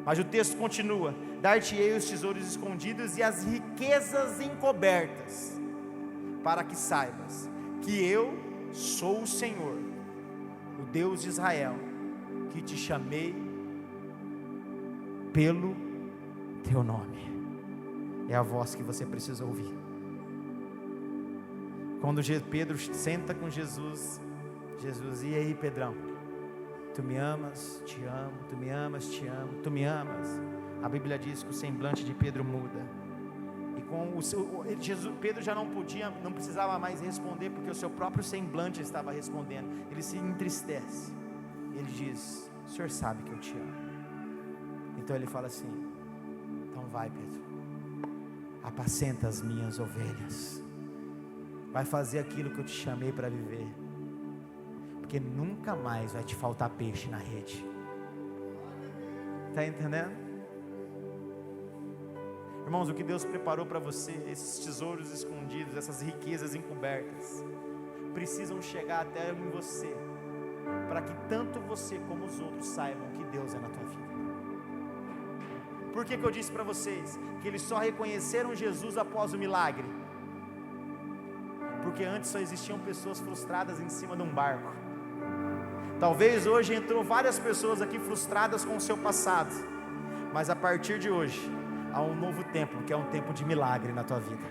Mas o texto continua: dar-te-ei os tesouros escondidos e as riquezas encobertas, para que saibas que eu sou o Senhor, o Deus de Israel, que te chamei pelo teu nome. É a voz que você precisa ouvir. Quando Pedro senta com Jesus, e aí, Pedrão, tu me amas, te amo, tu me amas, te amo, tu me amas. A Bíblia diz que o semblante de Pedro muda. E com Pedro já não precisava mais responder, porque o seu próprio semblante estava respondendo. Ele se entristece. Ele diz: o Senhor sabe que eu te amo. Então ele fala assim: então vai, Pedro, apacenta as minhas ovelhas, vai fazer aquilo que eu te chamei para viver, porque nunca mais vai te faltar peixe na rede. Está entendendo? Irmãos, o que Deus preparou para você, esses tesouros escondidos, essas riquezas encobertas, precisam chegar até em você, para que tanto você como os outros saibam que Deus é na tua vida. Por que eu disse para vocês que eles só reconheceram Jesus após o milagre? Porque antes só existiam pessoas frustradas em cima de um barco. Talvez hoje entrou várias pessoas aqui frustradas com o seu passado, mas a partir de hoje há um novo tempo, que é um tempo de milagre na tua vida.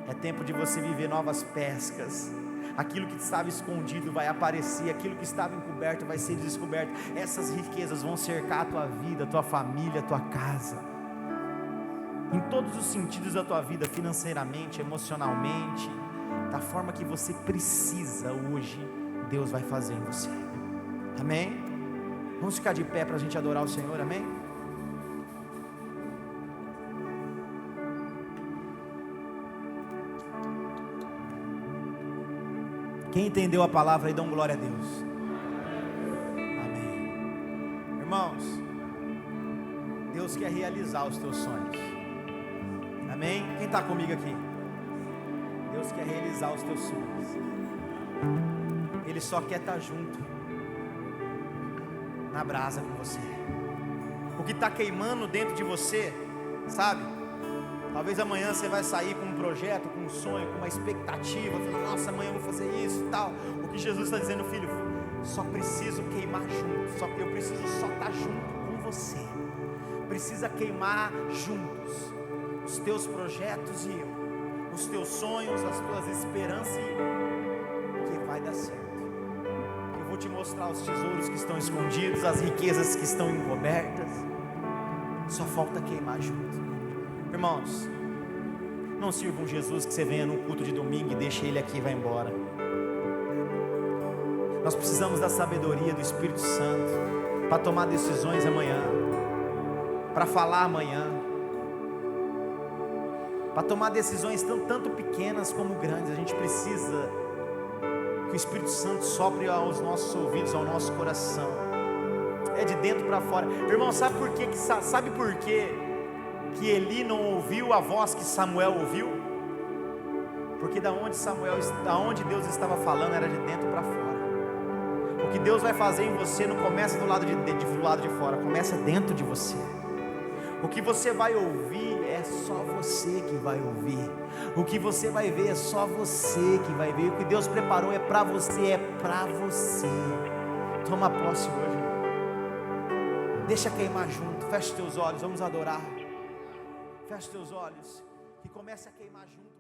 É tempo de você viver novas pescas. Aquilo que estava escondido vai aparecer, aquilo que estava encoberto vai ser descoberto. Essas riquezas vão cercar a tua vida, a tua família, a tua casa, em todos os sentidos da tua vida, financeiramente, emocionalmente, da forma que você precisa hoje. Deus vai fazer em você. Amém? Vamos ficar de pé para a gente adorar o Senhor. Amém? Quem entendeu a palavra aí, dá glória a Deus. Amém. Irmãos, Deus quer realizar os teus sonhos. Amém? Quem está comigo aqui? Deus quer realizar os teus sonhos. Ele só quer estar junto na brasa com você. O que está queimando dentro de você, sabe? Talvez amanhã você vai sair com um projeto, com um sonho, com uma expectativa, falando, nossa, amanhã eu vou fazer isso e tal. O que Jesus está dizendo, filho, só preciso queimar junto, só que eu preciso só estar junto com você. Precisa queimar juntos os teus projetos e eu, os teus sonhos, as tuas esperanças, que vai dar certo. Eu vou te mostrar os tesouros que estão escondidos, as riquezas que estão encobertas. Só falta queimar junto. Irmãos, não sirva um Jesus que você venha num culto de domingo e deixa ele aqui e vai embora. Nós precisamos da sabedoria do Espírito Santo para tomar decisões amanhã, para falar amanhã, para tomar decisões tanto pequenas como grandes. A gente precisa que o Espírito Santo sopre aos nossos ouvidos, ao nosso coração. É de dentro para fora. Irmão, sabe por quê? Sabe por quê que Eli não ouviu a voz que Samuel ouviu? Porque da onde Deus estava falando era de dentro para fora. O que Deus vai fazer em você não começa do lado de fora, começa dentro de você. O que você vai ouvir é só você que vai ouvir. O que você vai ver é só você que vai ver. O que Deus preparou é para você, é para você. Toma posse hoje. Deixa queimar junto. Feche teus olhos, vamos adorar. Feche teus olhos e comece a queimar junto.